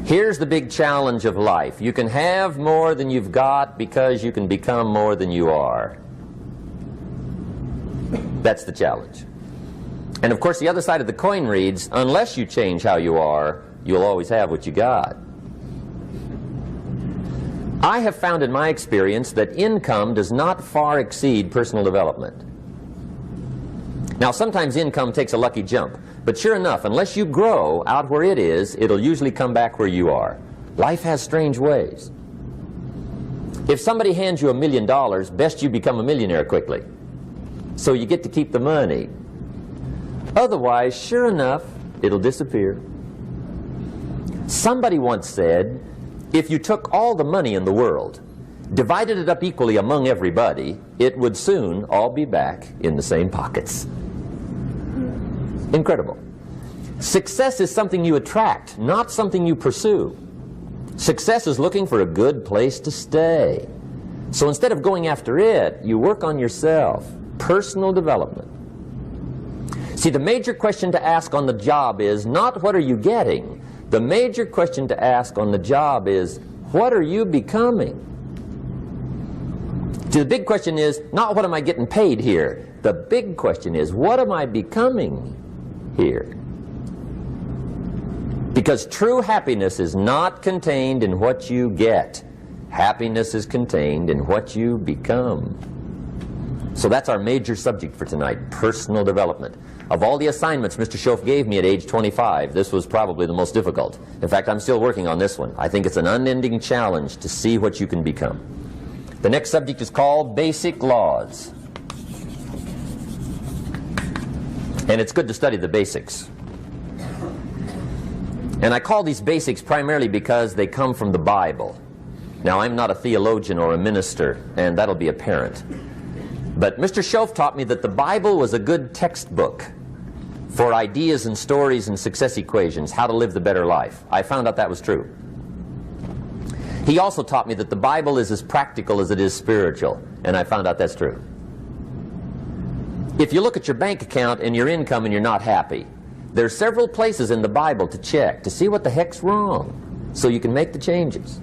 Here's the big challenge of life. You can have more than you've got because you can become more than you are. That's the challenge. And of course the other side of the coin reads, unless you change how you are, you'll always have what you got. I have found in my experience that income does not far exceed personal development. Now sometimes income takes a lucky jump, but sure enough, unless you grow out where it is, it'll usually come back where you are. Life has strange ways. If somebody hands you $1 million, best you become a millionaire quickly, so you get to keep the money. Otherwise, sure enough, it'll disappear. Somebody once said, if you took all the money in the world, divided it up equally among everybody, it would soon all be back in the same pockets. Incredible. Success is something you attract, not something you pursue. Success is looking for a good place to stay. So instead of going after it, you work on yourself. Personal development. See, the major question to ask on the job is not what are you getting. The major question to ask on the job is what are you becoming? See, the big question is not what am I getting paid here. The big question is what am I becoming here? Because true happiness is not contained in what you get. Happiness is contained in what you become. So that's our major subject for tonight, personal development. Of all the assignments Mr. Schoaf gave me at age 25, this was probably the most difficult. In fact, I'm still working on this one. I think it's an unending challenge to see what you can become. The next subject is called Basic Laws. And it's good to study the basics. And I call these basics primarily because they come from the Bible. Now, I'm not a theologian or a minister, and that'll be apparent. But Mr. Schoaf taught me that the Bible was a good textbook for ideas and stories and success equations, how to live the better life. I found out that was true. He also taught me that the Bible is as practical as it is spiritual, and I found out that's true. If you look at your bank account and your income and you're not happy, there are several places in the Bible to check to see what the heck's wrong so you can make the changes.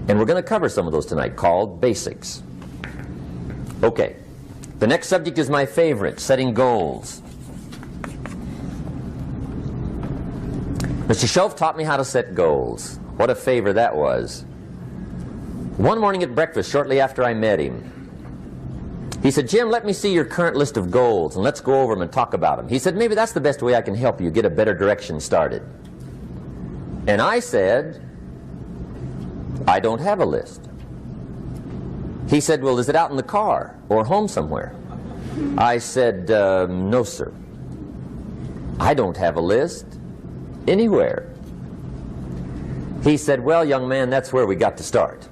And we're going to cover some of those tonight, called basics. Okay. The next subject is my favorite, setting goals. Mr. Schoaf taught me how to set goals. What a favor that was. One morning at breakfast, shortly after I met him, he said, Jim, let me see your current list of goals, and let's go over them and talk about them. He said, maybe that's the best way I can help you get a better direction started. And I said, I don't have a list. He said, well, is it out in the car or home somewhere? I said, no, sir. I don't have a list anywhere. He said, well, young man, that's where we got to start.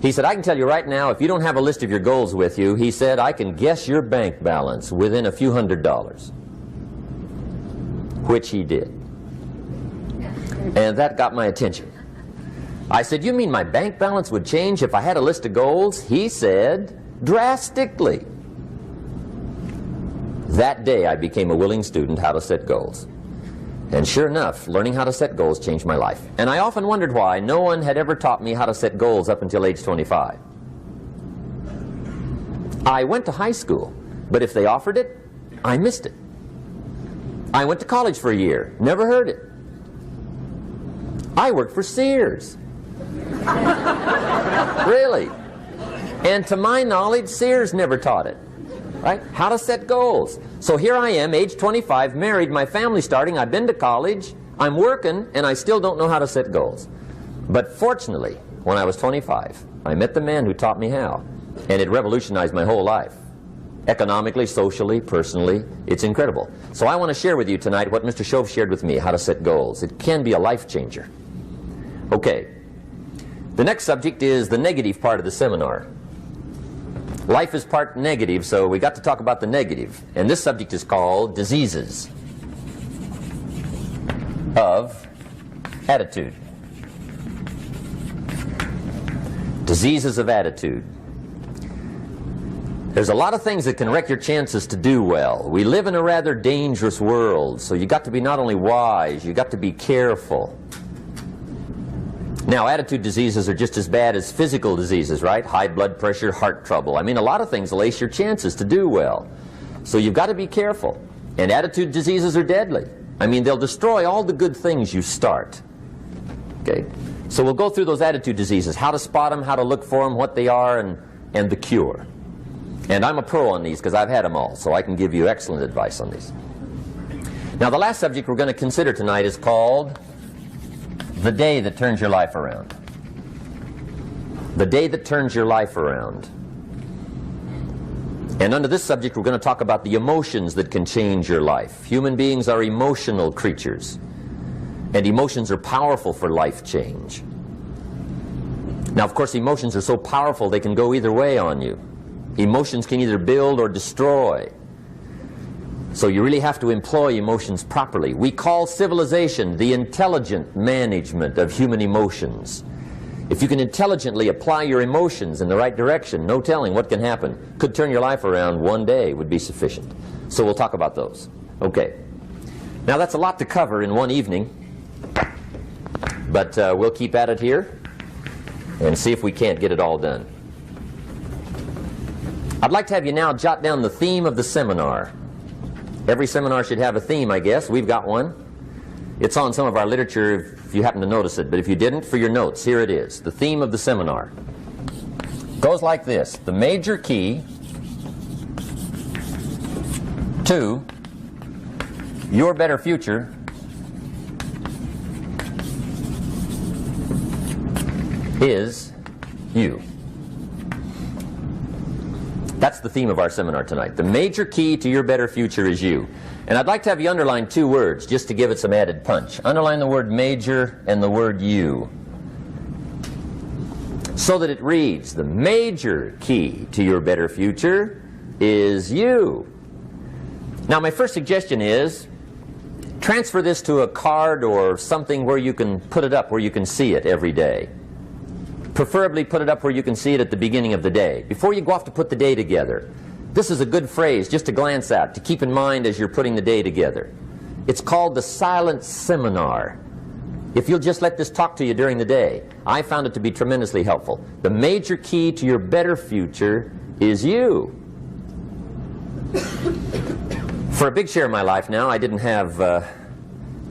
He said, I can tell you right now, if you don't have a list of your goals with you, he said, I can guess your bank balance within a few $100s. Which he did. And that got my attention. I said, you mean my bank balance would change if I had a list of goals? He said, drastically. That day I became a willing student how to set goals. And sure enough, learning how to set goals changed my life. And I often wondered why no one had ever taught me how to set goals up until age 25. I went to high school, but if they offered it, I missed it. I went to college for a year, never heard it. I worked for Sears. Really. And to my knowledge, Sears never taught it. Right? How to set goals. So here I am, age 25, married, my family's starting, I've been to college, I'm working, and I still don't know how to set goals. But fortunately, when I was 25, I met the man who taught me how, and it revolutionized my whole life. Economically, socially, personally, it's incredible. So I want to share with you tonight what Mr. Schoaf shared with me, how to set goals. It can be a life changer. Okay. The next subject is the negative part of the seminar. Life is part negative, so we got to talk about the negative. And this subject is called diseases of attitude. Diseases of attitude. There's a lot of things that can wreck your chances to do well. We live in a rather dangerous world, so you got to be not only wise, you got to be careful. Now, attitude diseases are just as bad as physical diseases, right? High blood pressure, heart trouble. I mean, a lot of things will ace your chances to do well. So you've got to be careful. And attitude diseases are deadly. I mean, they'll destroy all the good things you start. Okay? So we'll go through those attitude diseases, how to spot them, how to look for them, what they are, and the cure. And I'm a pro on these because I've had them all, so I can give you excellent advice on these. Now, the last subject we're going to consider tonight is called the day that turns your life around. The day that turns your life around. And under this subject, we're going to talk about the emotions that can change your life. Human beings are emotional creatures, and emotions are powerful for life change. Now, of course, emotions are so powerful they can go either way on you. Emotions can either build or destroy. So you really have to employ emotions properly. We call civilization the intelligent management of human emotions. If you can intelligently apply your emotions in the right direction, no telling what can happen. Could turn your life around one day would be sufficient. So we'll talk about those. Okay. Now that's a lot to cover in one evening, but we'll keep at it here and see if we can't get it all done. I'd like to have you now jot down the theme of the seminar. Every seminar should have a theme, I guess. We've got one. It's on some of our literature if you happen to notice it, but if you didn't, for your notes, here it is. The theme of the seminar goes like this: the major key to your better future is you. That's the theme of our seminar tonight. The major key to your better future is you. And I'd like to have you underline two words just to give it some added punch. Underline the word major and the word you, so that it reads, the major key to your better future is you. Now, my first suggestion is transfer this to a card or something where you can put it up, where you can see it every day. Preferably put it up where you can see it at the beginning of the day, before you go off to put the day together. This is a good phrase just to glance at, to keep in mind as you're putting the day together. It's called the silent seminar. If you'll just let this talk to you during the day, I found it to be tremendously helpful. The major key to your better future is you. For a big share of my life now, I didn't have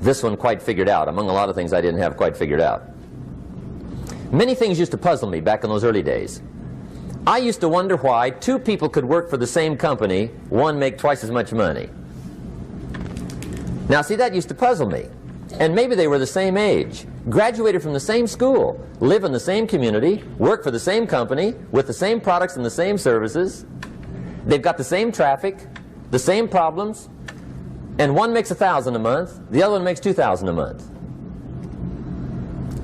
this one quite figured out. Among a lot of things I didn't have quite figured out. Many things used to puzzle me back in those early days. I used to wonder why two people could work for the same company, one make twice as much money. Now, see, that used to puzzle me. And maybe they were the same age, graduated from the same school, live in the same community, work for the same company, with the same products and the same services. They've got the same traffic, the same problems, and one makes $1,000 a month, the other one makes $2,000 a month.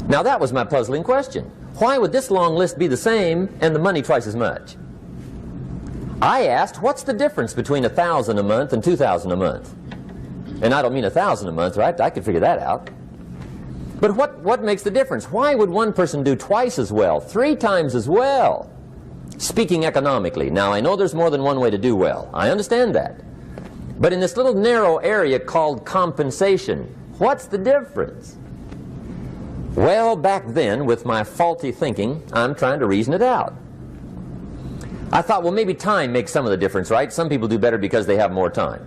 Now that was my puzzling question. Why would this long list be the same and the money twice as much? I asked, what's the difference between $1,000 a month and $2,000 a month? And I don't mean $1,000 a month, right? I could figure that out. But what makes the difference? Why would one person do twice as well, 3 times as well? Speaking economically. Now, I know there's more than one way to do well. I understand that. But in this little narrow area called compensation, what's the difference? Well, back then, with my faulty thinking, I'm trying to reason it out. I thought, well, maybe time makes some of the difference, right? Some people do better because they have more time.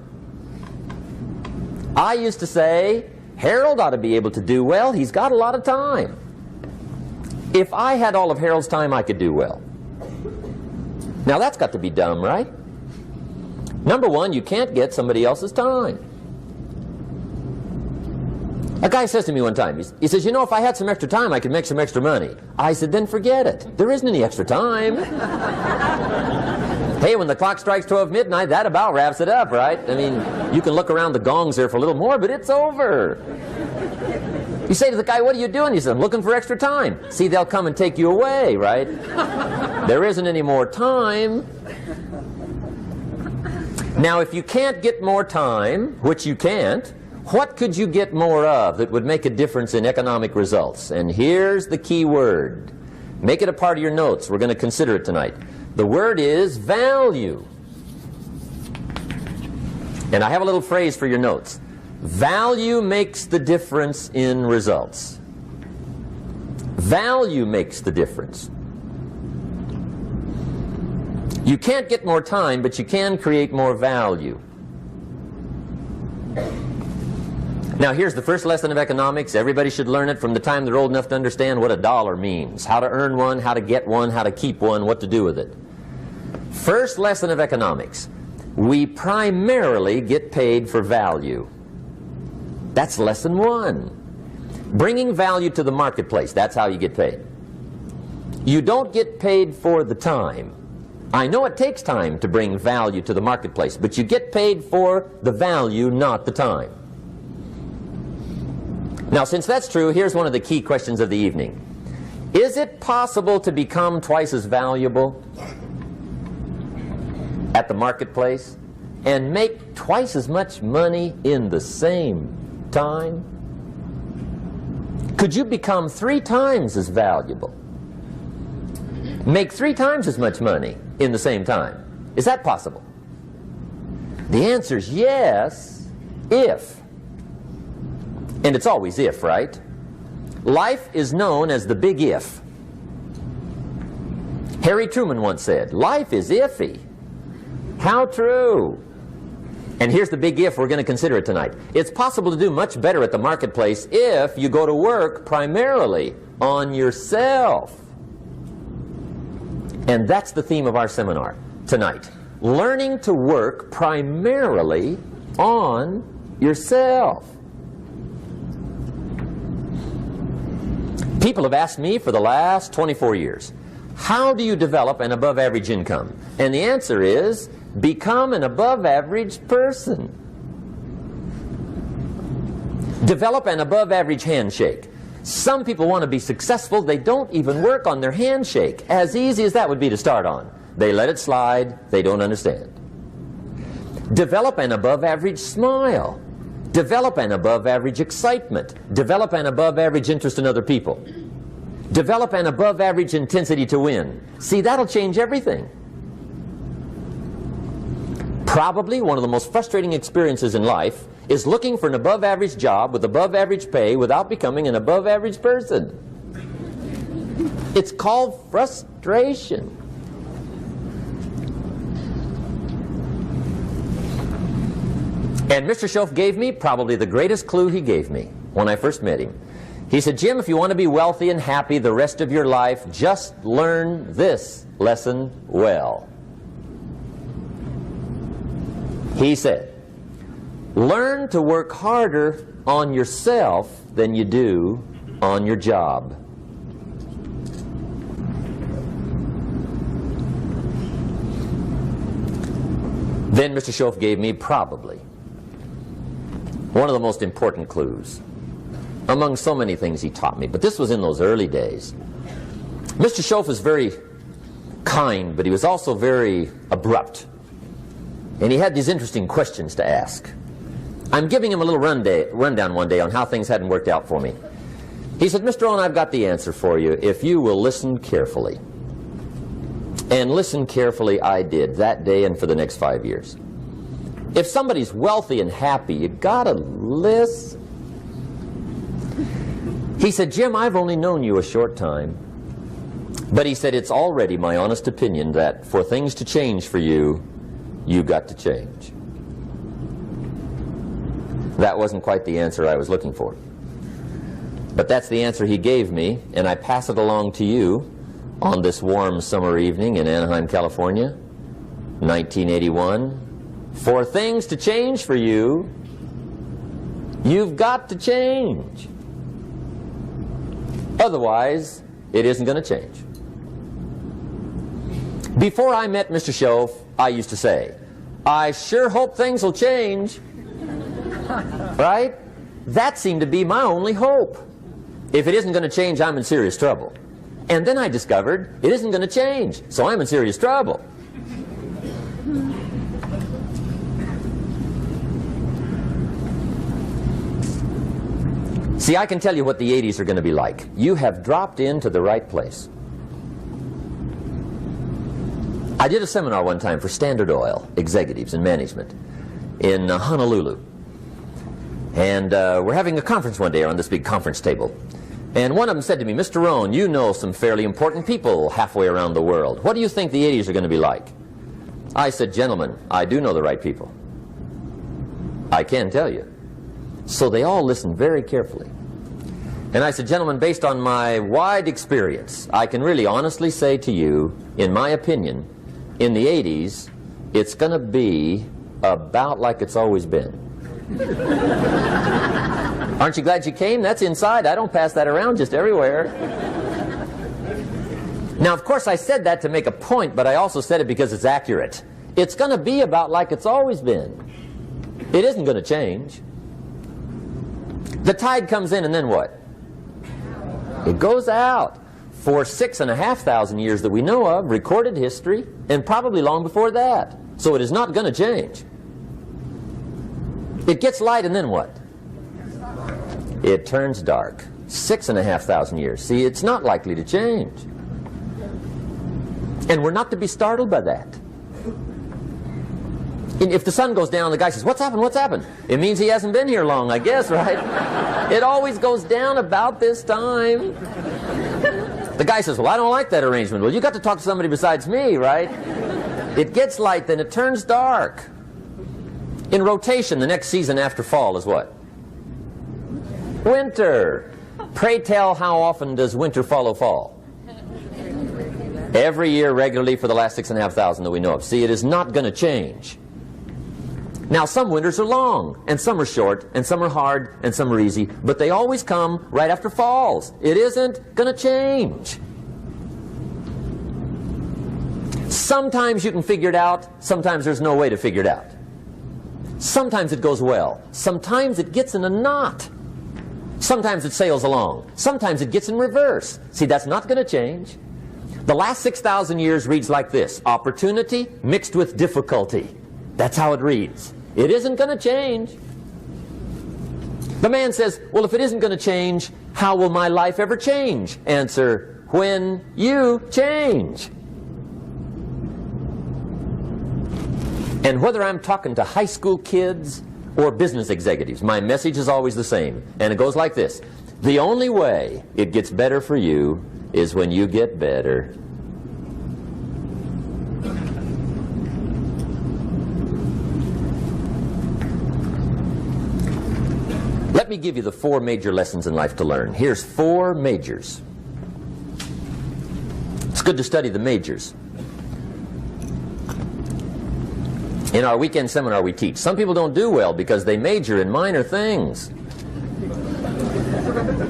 I used to say, Harold ought to be able to do well. He's got a lot of time. If I had all of Harold's time, I could do well. Now, that's got to be dumb, right? Number one, you can't get somebody else's time. A guy says to me one time, he says, you know, if I had some extra time, I could make some extra money. I said, then forget it. There isn't any extra time. Hey, when the clock strikes 12 midnight, that about wraps it up, right? I mean, you can look around the gongs there for a little more, but it's over. You say to the guy, what are you doing? He says, I'm looking for extra time. See, they'll come and take you away, right? There isn't any more time. Now, if you can't get more time, which you can't, what could you get more of that would make a difference in economic results? And here's the key word. Make it a part of your notes. We're going to consider it tonight. The word is value. And I have a little phrase for your notes. Value makes the difference in results. Value makes the difference. You can't get more time, but you can create more value. Now here's the first lesson of economics. Everybody should learn it from the time they're old enough to understand what a dollar means, how to earn one, how to get one, how to keep one, what to do with it. First lesson of economics. We primarily get paid for value. That's lesson one. Bringing value to the marketplace, that's how you get paid. You don't get paid for the time. I know it takes time to bring value to the marketplace, but you get paid for the value, not the time. Now, since that's true, here's one of the key questions of the evening. Is it possible to become twice as valuable at the marketplace and make twice as much money in the same time? Could you become 3 times as valuable? Make 3 times as much money in the same time? Is that possible? The answer is yes, if. And it's always if, right? Life is known as the big if. Harry Truman once said, life is iffy. How true. And here's the big if we're going to consider it tonight. It's possible to do much better at the marketplace if you go to work primarily on yourself. And that's the theme of our seminar tonight. Learning to work primarily on yourself. People have asked me for the last 24 years, how do you develop an above average income? And the answer is, become an above average person. Develop an above average handshake. Some people want to be successful, they don't even work on their handshake. As easy as that would be to start on. They let it slide, they don't understand. Develop an above average smile. Develop an above average excitement. Develop an above average interest in other people. Develop an above average intensity to win. See, that'll change everything. Probably one of the most frustrating experiences in life is looking for an above average job with above average pay without becoming an above average person. It's called frustration. And Mr. Schoaf gave me probably the greatest clue he gave me when I first met him. He said, Jim, if you want to be wealthy and happy the rest of your life, just learn this lesson well. He said, learn to work harder on yourself than you do on your job. Then Mr. Schoaf gave me probably one of the most important clues among so many things he taught me, but this was in those early days. Mr. Schoaf was very kind, but he was also very abrupt. And he had these interesting questions to ask. I'm giving him a little rundown one day on how things hadn't worked out for me. He said, Mr. Rohn, I've got the answer for you if you will listen carefully. And listen carefully I did that day and for the next 5 years. If somebody's wealthy and happy, you gotta listen. He said, Jim, I've only known you a short time. But he said, it's already my honest opinion that for things to change for you, you've got to change. That wasn't quite the answer I was looking for. But that's the answer he gave me, and I pass it along to you on this warm summer evening in Anaheim, California, 1981. For things to change for you, you've got to change. Otherwise, it isn't going to change. Before I met Mr. Schoaf, I used to say, I sure hope things will change. Right? That seemed to be my only hope. If it isn't going to change, I'm in serious trouble. And then I discovered it isn't going to change, so I'm in serious trouble. See, I can tell you what the 80s are going to be like. You have dropped into the right place. I did a seminar one time for Standard Oil executives and management in Honolulu. And we're having a conference one day on this big conference table. And one of them said to me, Mr. Rohn, you know some fairly important people halfway around the world. What do you think the 80s are going to be like? I said, gentlemen, I do know the right people. I can tell you. So they all listened very carefully. And I said, gentlemen, based on my wide experience, I can really honestly say to you, in my opinion, in the 80s, it's going to be about like it's always been. Aren't you glad you came? That's inside. I don't pass that around just everywhere. Now, of course, I said that to make a point, but I also said it because it's accurate. It's going to be about like it's always been. It isn't going to change. The tide comes in and then what? It goes out. For 6,500 years that we know of, recorded history, and probably long before that. So it is not going to change. It gets light and then what? It turns dark. 6,500 years. See, it's not likely to change. And we're not to be startled by that. And if the sun goes down, the guy says, what's happened, what's happened? It means he hasn't been here long, I guess, right? It always goes down about this time. The guy says, well, I don't like that arrangement. Well, you got to talk to somebody besides me, right? It gets light, then it turns dark. In rotation, the next season after fall is what? Winter. Pray tell, how often does winter follow fall? Every year regularly for the last 6,500 that we know of. See, it is not going to change. Now, some winters are long, and some are short, and some are hard, and some are easy, but they always come right after falls. It isn't going to change. Sometimes you can figure it out, sometimes there's no way to figure it out. Sometimes it goes well, sometimes it gets in a knot. Sometimes it sails along, sometimes it gets in reverse. See, that's not going to change. The last 6,000 years reads like this: opportunity mixed with difficulty. That's how it reads. It isn't going to change. The man says, well, if it isn't going to change, how will my life ever change? Answer, when you change. And whether I'm talking to high school kids or business executives, my message is always the same. And it goes like this: the only way it gets better for you is when you get better. Let me give you the 4 major lessons in life to learn. Here's 4 majors. It's good to study the majors. In our weekend seminar we teach, some people don't do well because they major in minor things.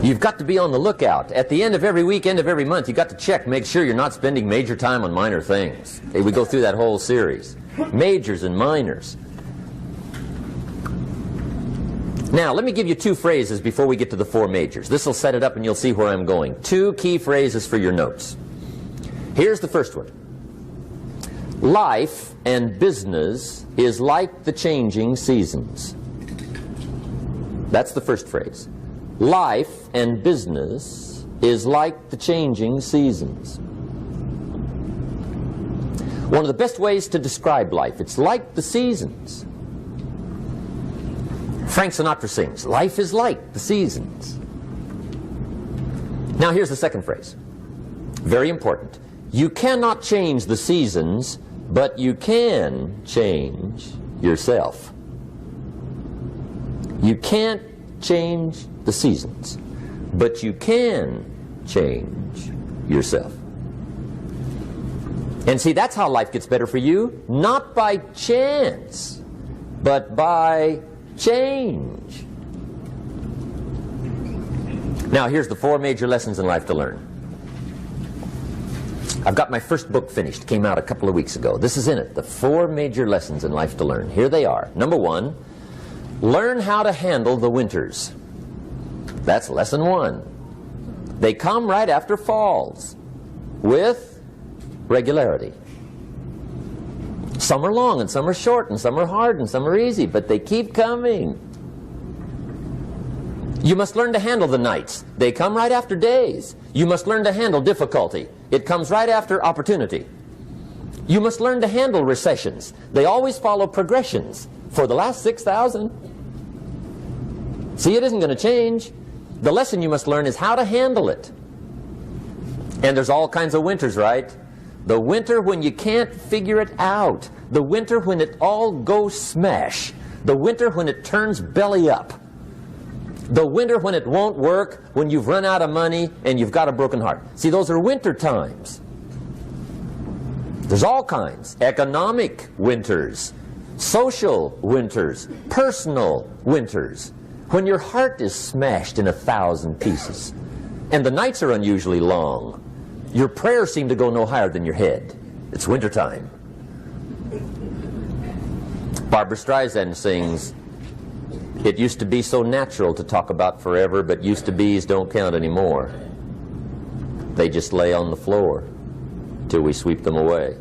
You've got to be on the lookout. At the end of every week, end of every month, you've got to check, make sure you're not spending major time on minor things. We go through that whole series. Majors and minors. Now, let me give you 2 phrases before we get to the 4 majors. This will set it up and you'll see where I'm going. 2 key phrases for your notes. Here's the first one. Life and business is like the changing seasons. That's the first phrase. Life and business is like the changing seasons. One of the best ways to describe life, it's like the seasons. Frank Sinatra sings, life is like the seasons. Now here's the second phrase. Very important. You cannot change the seasons, but you can change yourself. You can't change the seasons, but you can change yourself. And see, that's how life gets better for you, not by chance, but by change. Now, here's the 4 major lessons in life to learn. I've got my first book finished, came out a couple of weeks ago. This is in it, the 4 major lessons in life to learn. Here they are. Number 1, learn how to handle the winters. That's lesson 1. They come right after falls, with regularity. Some are long, and some are short, and some are hard, and some are easy, but they keep coming. You must learn to handle the nights. They come right after days. You must learn to handle difficulty. It comes right after opportunity. You must learn to handle recessions. They always follow progressions for the last 6,000. See, it isn't going to change. The lesson you must learn is how to handle it. And there's all kinds of winters, right? The winter when you can't figure it out. The winter when it all goes smash. The winter when it turns belly up. The winter when it won't work, when you've run out of money and you've got a broken heart. See, those are winter times. There's all kinds. Economic winters, social winters, personal winters. When your heart is smashed in 1,000 pieces and the nights are unusually long, your prayers seem to go no higher than your head. It's wintertime. Barbra Streisand sings, "It used to be so natural to talk about forever, but used to be's don't count anymore. They just lay on the floor till we sweep them away.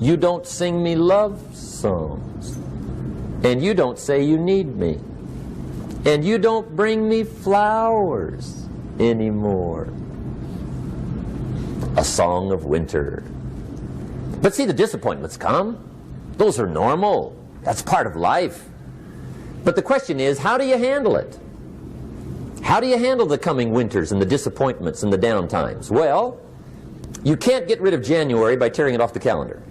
You don't sing me love songs, and you don't say you need me, and you don't bring me flowers anymore." A song of winter. But see, the disappointments come. Those are normal. That's part of life. But the question is, how do you handle it? How do you handle the coming winters and the disappointments and the downtimes? Well, you can't get rid of January by tearing it off the calendar.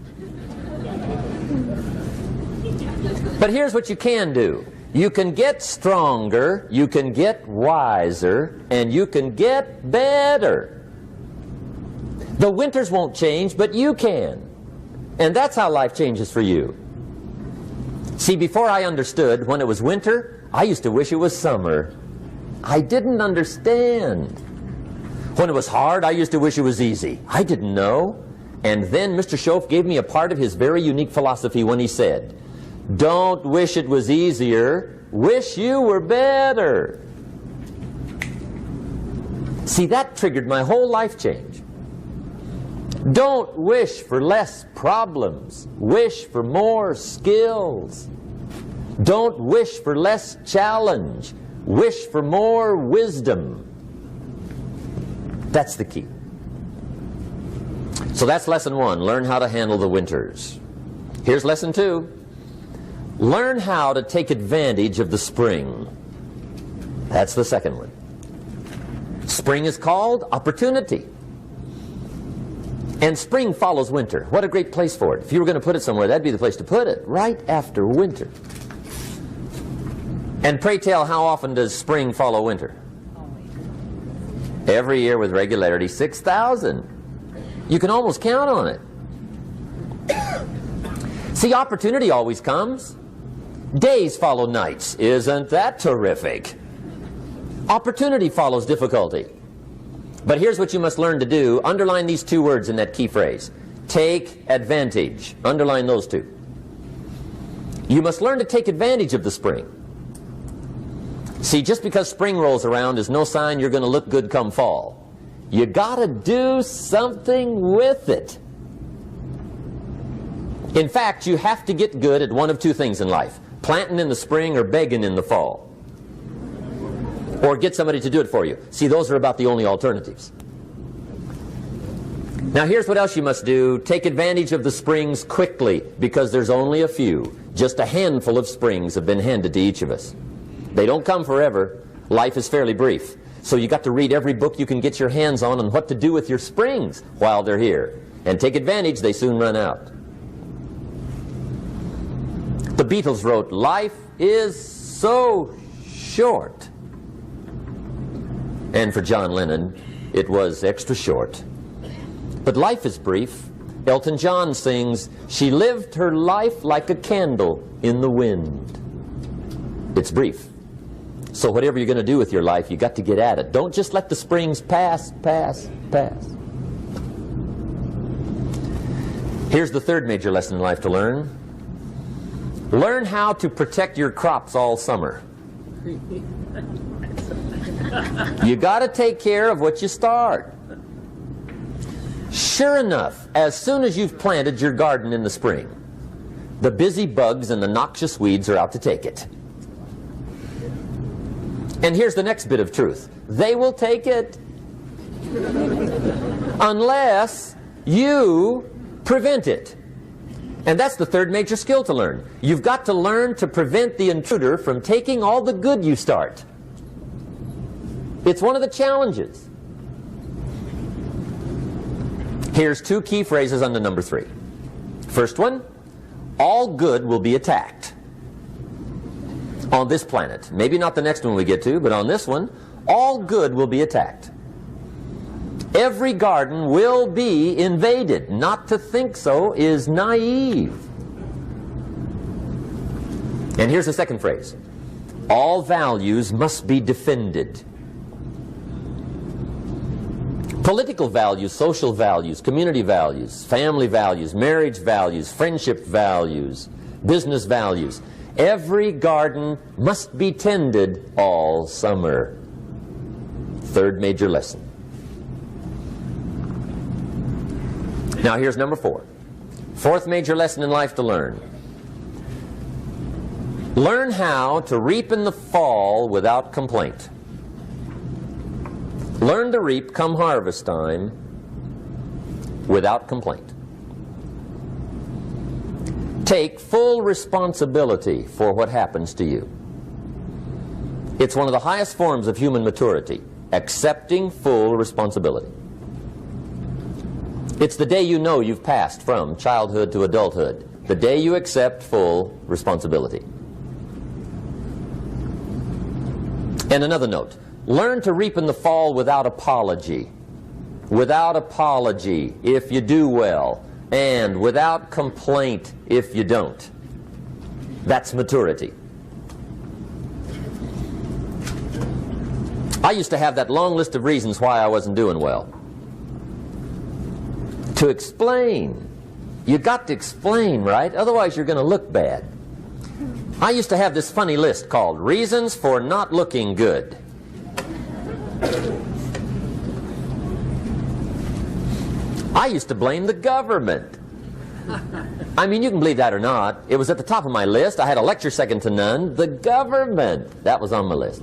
But here's what you can do. You can get stronger, you can get wiser, and you can get better. The winters won't change, but you can. And that's how life changes for you. See, before I understood, when it was winter, I used to wish it was summer. I didn't understand. When it was hard, I used to wish it was easy. I didn't know. And then Mr. Schoaf gave me a part of his very unique philosophy when he said, "Don't wish it was easier, wish you were better." See, that triggered my whole life change. Don't wish for less problems, wish for more skills. Don't wish for less challenge, wish for more wisdom. That's the key. So that's lesson one, learn how to handle the winters. Here's lesson two, learn how to take advantage of the spring. That's the second one. Spring is called opportunity. And spring follows winter. What a great place for it. If you were going to put it somewhere, that'd be the place to put it, right after winter. And pray tell, how often does spring follow winter? Every year with regularity, 6,000. You can almost count on it. See, opportunity always comes. Days follow nights. Isn't that terrific? Opportunity follows difficulty. But here's what you must learn to do. Underline these two words in that key phrase. Take advantage. Underline those two. You must learn to take advantage of the spring. See, just because spring rolls around is no sign you're going to look good come fall. You got to do something with it. In fact, you have to get good at one of two things in life. Planting in the spring or begging in the fall. Or get somebody to do it for you. See, those are about the only alternatives. Now here's what else you must do. Take advantage of the springs quickly, because there's only a few. Just a handful of springs have been handed to each of us. They don't come forever. Life is fairly brief. So you got to read every book you can get your hands on what to do with your springs while they're here. And take advantage, they soon run out. The Beatles wrote, "Life is so short." And for John Lennon, it was extra short. But life is brief. Elton John sings, "She lived her life like a candle in the wind." It's brief. So whatever you're going to do with your life, you got to get at it. Don't just let the springs pass. Here's the third major lesson in life to learn. Learn how to protect your crops all summer. You got to take care of what you start. Sure enough, as soon as you've planted your garden in the spring, the busy bugs and the noxious weeds are out to take it. And here's the next bit of truth. They will take it unless you prevent it. And that's the third major skill to learn. You've got to learn to prevent the intruder from taking all the good you start. It's one of the challenges. Here's two key phrases under number 3. First one, all good will be attacked on this planet. Maybe not the next one we get to, but on this one, all good will be attacked. Every garden will be invaded. Not to think so is naive. And here's the second phrase. All values must be defended. Political values, social values, community values, family values, marriage values, friendship values, business values. Every garden must be tended all summer. Third major lesson. Now here's number 4. Fourth major lesson in life to learn. Learn how to reap in the fall without complaint. Learn to reap come harvest time without complaint. Take full responsibility for what happens to you. It's one of the highest forms of human maturity, accepting full responsibility. It's the day you know you've passed from childhood to adulthood, the day you accept full responsibility. And another note, learn to reap in the fall without apology. Without apology if you do well, and without complaint if you don't. That's maturity. I used to have that long list of reasons why I wasn't doing well. To explain. You got to explain, right? Otherwise you're going to look bad. I used to have this funny list called Reasons for Not Looking Good. I used to blame the government. I mean, you can believe that or not. It was at the top of my list. I had a lecture second to none. The government. That was on my list.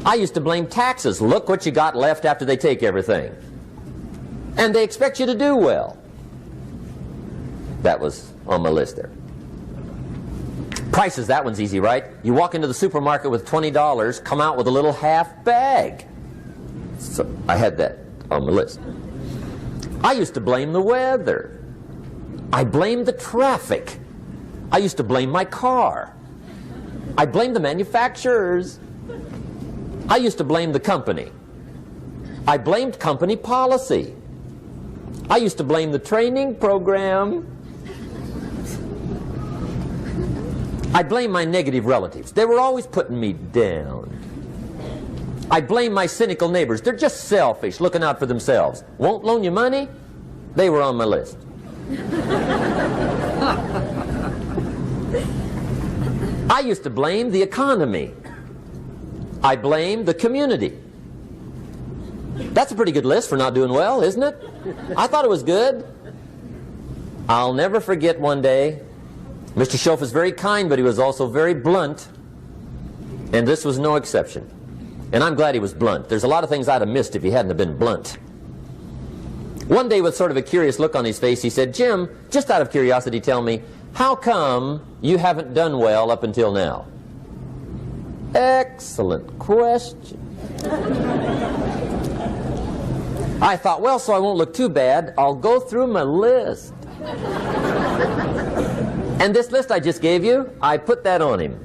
I used to blame taxes. Look what you got left after they take everything. And they expect you to do well. That was on my list there. Prices, that one's easy, right? You walk into the supermarket with $20, come out with a little half bag. So I had that on my list. I used to blame the weather. I blamed the traffic. I used to blame my car. I blamed the manufacturers. I used to blame the company. I blamed company policy. I used to blame the training program. I blame my negative relatives. They were always putting me down. I blame my cynical neighbors. They're just selfish, looking out for themselves. Won't loan you money? They were on my list. I used to blame the economy. I blamed the community. That's a pretty good list for not doing well, isn't it? I thought it was good. I'll never forget one day, Mr. Schoaf was very kind, but he was also very blunt, and this was no exception. And I'm glad he was blunt. There's a lot of things I'd have missed if he hadn't have been blunt. One day, with sort of a curious look on his face, he said, "Jim, just out of curiosity, tell me, how come you haven't done well up until now?" Excellent question. I thought, well, so I won't look too bad, I'll go through my list. And this list I just gave you, I put that on him.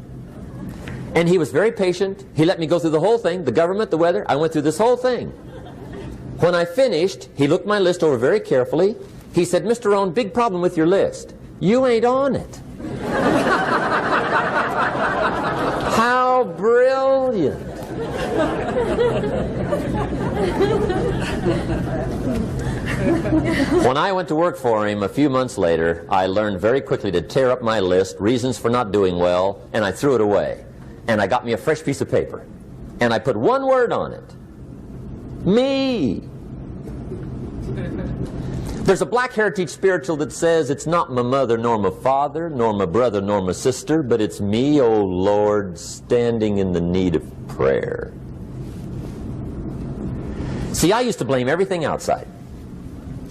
And he was very patient. He let me go through the whole thing, the government, the weather. I went through this whole thing. When I finished, he looked my list over very carefully. He said, "Mr. Rohn, big problem with your list. You ain't on it." How brilliant. When I went to work for him a few months later, I learned very quickly to tear up my list, reasons for not doing well, and I threw it away. And I got me a fresh piece of paper. And I put one word on it. Me. There's a Black Heritage spiritual that says, "It's not my mother nor my father, nor my brother nor my sister, but it's me, oh Lord, standing in the need of prayer." See, I used to blame everything outside.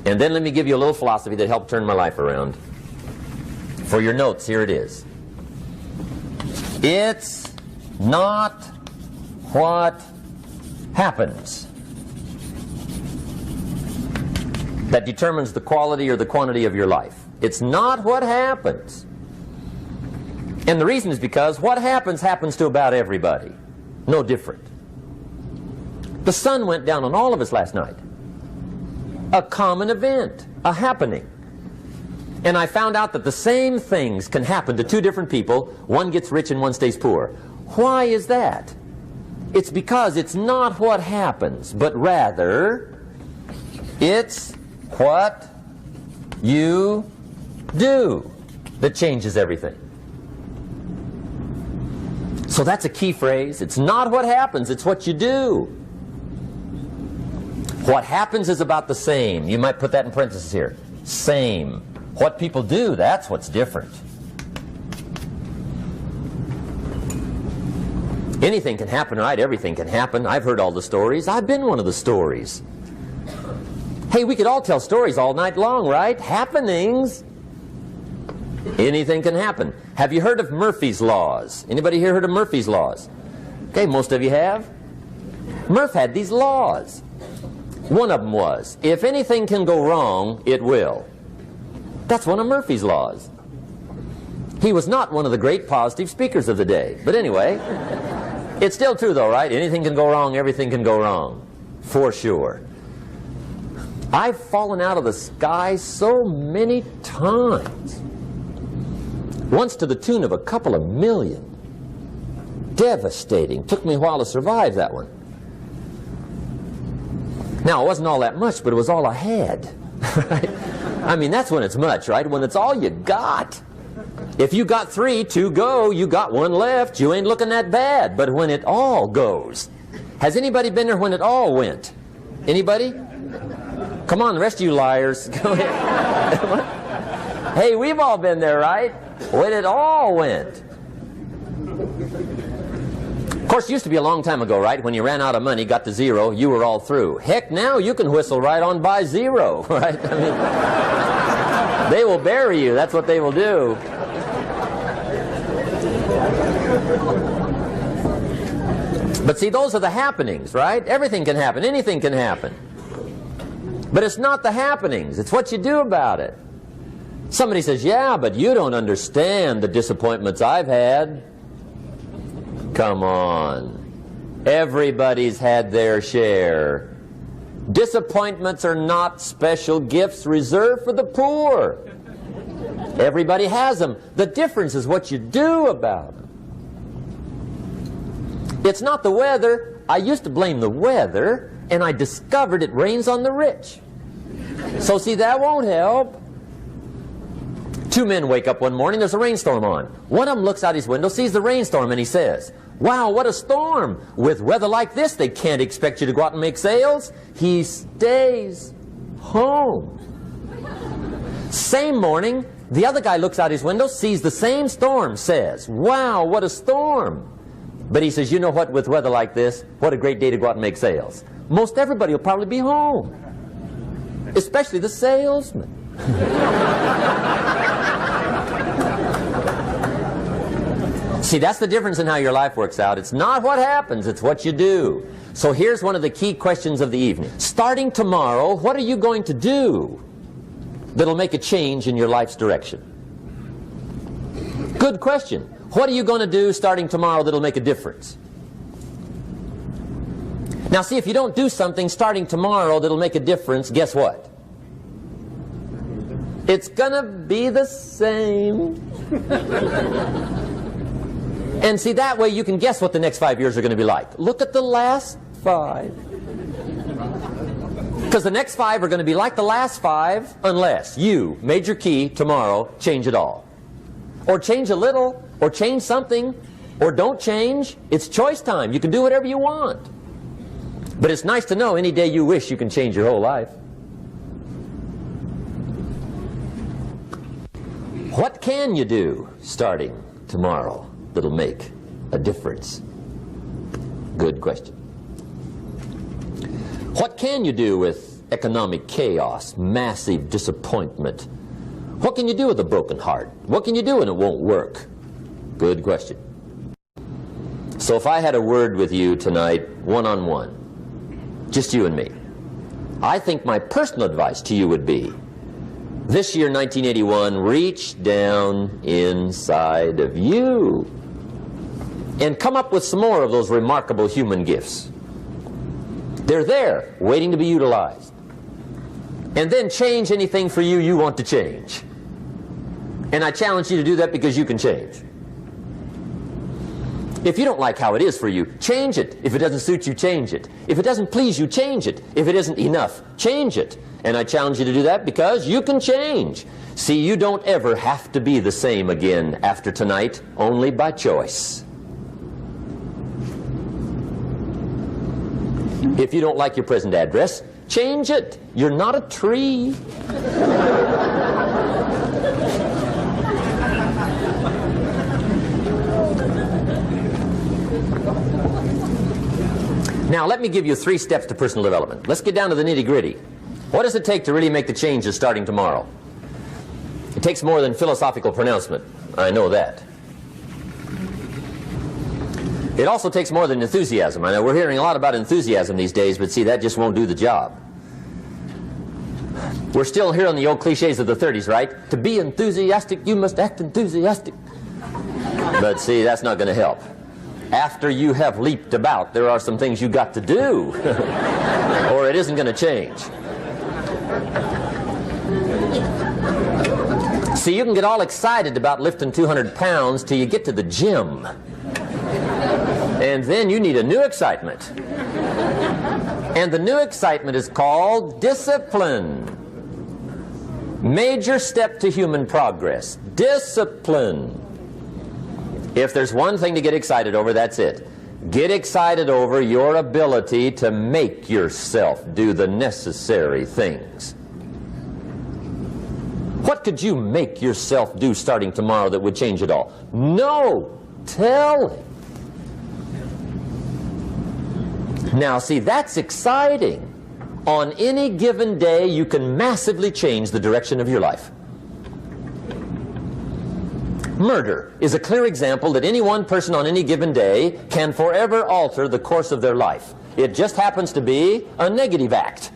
And then let me give you a little philosophy that helped turn my life around. For your notes, here it is. It's not what happens that determines the quality or the quantity of your life. It's not what happens. And the reason is because what happens happens to about everybody. No different. The sun went down on all of us last night. A common event, a happening. And I found out that the same things can happen to two different people. One gets rich and one stays poor. Why is that? It's because it's not what happens, but rather it's what you do that changes everything. So that's a key phrase. It's not what happens, it's what you do. What happens is about the same. You might put that in parentheses here. Same. What people do, that's what's different. Anything can happen, right? Everything can happen. I've heard all the stories. I've been one of the stories. Hey, we could all tell stories all night long, right? Happenings. Anything can happen. Have you heard of Murphy's Laws? Anybody here heard of Murphy's Laws? Okay, most of you have. Murph had these laws. One of them was, if anything can go wrong, it will. That's one of Murphy's Laws. He was not one of the great positive speakers of the day. But anyway, it's still true though, right? Anything can go wrong, everything can go wrong. For sure. I've fallen out of the sky so many times. Once to the tune of a couple of million. Devastating. Took me a while to survive that one. Now, it wasn't all that much, but it was all I had. Right? I mean, that's when it's much, right? When it's all you got. If you got 3, 2 go, you got 1 left, you ain't looking that bad. But when it all goes. Has anybody been there when it all went? Anybody? Come on, the rest of you liars. Go ahead. Hey, we've all been there, right? When it all went. Of course, it used to be a long time ago, right? When you ran out of money, got to 0, you were all through. Heck, now you can whistle right on by 0, right? I mean, they will bury you. That's what they will do. But see, those are the happenings, right? Everything can happen. Anything can happen. But it's not the happenings. It's what you do about it. Somebody says, yeah, but you don't understand the disappointments I've had. Come on. Everybody's had their share. Disappointments are not special gifts reserved for the poor. Everybody has them. The difference is what you do about them. It's not the weather. I used to blame the weather, and I discovered it rains on the rich. So see, that won't help. 2 men wake up one morning, there's a rainstorm on. One of them looks out his window, sees the rainstorm, and he says, wow, what a storm. With weather like this, they can't expect you to go out and make sales. He stays home. Same morning, the other guy looks out his window, sees the same storm, says, wow, what a storm. But he says, you know what, with weather like this, what a great day to go out and make sales. Most everybody will probably be home. Especially the salesman. See, that's the difference in how your life works out. It's not what happens, it's what you do. So here's one of the key questions of the evening. Starting tomorrow, what are you going to do that'll make a change in your life's direction? Good question. What are you going to do starting tomorrow that'll make a difference? Now see, if you don't do something starting tomorrow that'll make a difference, guess what? It's gonna be the same. And see, that way you can guess what the next 5 years are going to be like. Look at the last 5. Because the next 5 are going to be like the last 5 unless you, major key, tomorrow, change it all. Or change a little, or change something, or don't change. It's choice time. You can do whatever you want. But it's nice to know any day you wish you can change your whole life. What can you do starting tomorrow that'll make a difference? Good question. What can you do with economic chaos, massive disappointment? What can you do with a broken heart? What can you do when it won't work? Good question. So if I had a word with you tonight, one-on-one, Just you and me. I think my personal advice to you would be, this year, 1981, reach down inside of you and come up with some more of those remarkable human gifts. They're there, waiting to be utilized. And then change anything for you you want to change. And I challenge you to do that because you can change. If you don't like how it is for you, change it. If it doesn't suit you, change it. If it doesn't please you, change it. If it isn't enough, change it. And I challenge you to do that because you can change. See, you don't ever have to be the same again after tonight, only by choice. If you don't like your present address, change it. You're not a tree. Now, let me give you 3 steps to personal development. Let's get down to the nitty-gritty. What does it take to really make the changes starting tomorrow? It takes more than philosophical pronouncement. I know that. It also takes more than enthusiasm. I know we're hearing a lot about enthusiasm these days, but see, that just won't do the job. We're still hearing the old cliches of the 30s, right? To be enthusiastic, you must act enthusiastic. But see, that's not going to help. After you have leaped about, there are some things you got to do, or it isn't going to change. See, you can get all excited about lifting 200 pounds till you get to the gym. And then you need a new excitement. And the new excitement is called discipline. Major step to human progress. Discipline. If there's one thing to get excited over, that's it. Get excited over your ability to make yourself do the necessary things. What could you make yourself do starting tomorrow that would change it all? No! Tell him. Now, see, that's exciting. On any given day, you can massively change the direction of your life. Murder is a clear example that any one person on any given day can forever alter the course of their life. It just happens to be a negative act.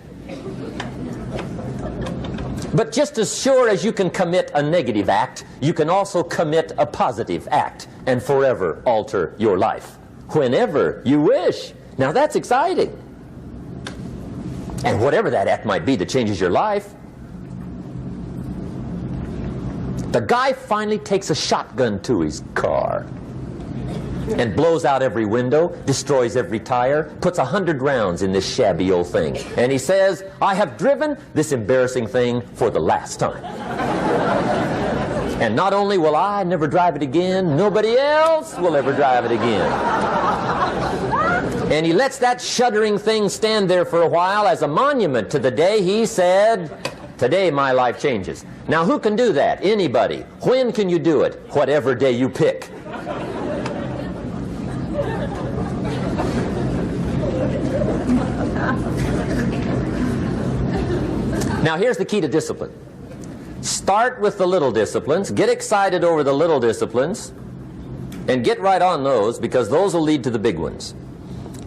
But just as sure as you can commit a negative act, you can also commit a positive act and forever alter your life, whenever you wish. Now that's exciting. And whatever that act might be that changes your life. The guy finally takes a shotgun to his car and blows out every window, destroys every tire, puts 100 rounds in this shabby old thing. And he says, I have driven this embarrassing thing for the last time. And not only will I never drive it again, nobody else will ever drive it again. And he lets that shuddering thing stand there for a while as a monument to the day he said, today my life changes. Now who can do that? Anybody. When can you do it? Whatever day you pick. Now here's the key to discipline. Start with the little disciplines, get excited over the little disciplines, and get right on those, because those will lead to the big ones.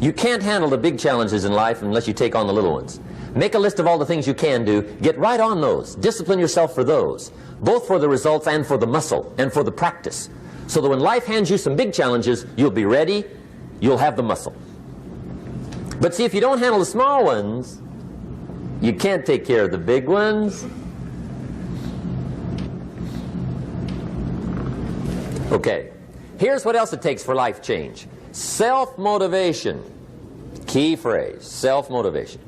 You can't handle the big challenges in life unless you take on the little ones. Make a list of all the things you can do, get right on those, discipline yourself for those, both for the results and for the muscle and for the practice, so that when life hands you some big challenges, you'll be ready, you'll have the muscle. But see, if you don't handle the small ones, you can't take care of the big ones. Okay, here's what else it takes for life change. Self-motivation. Key phrase, self-motivation.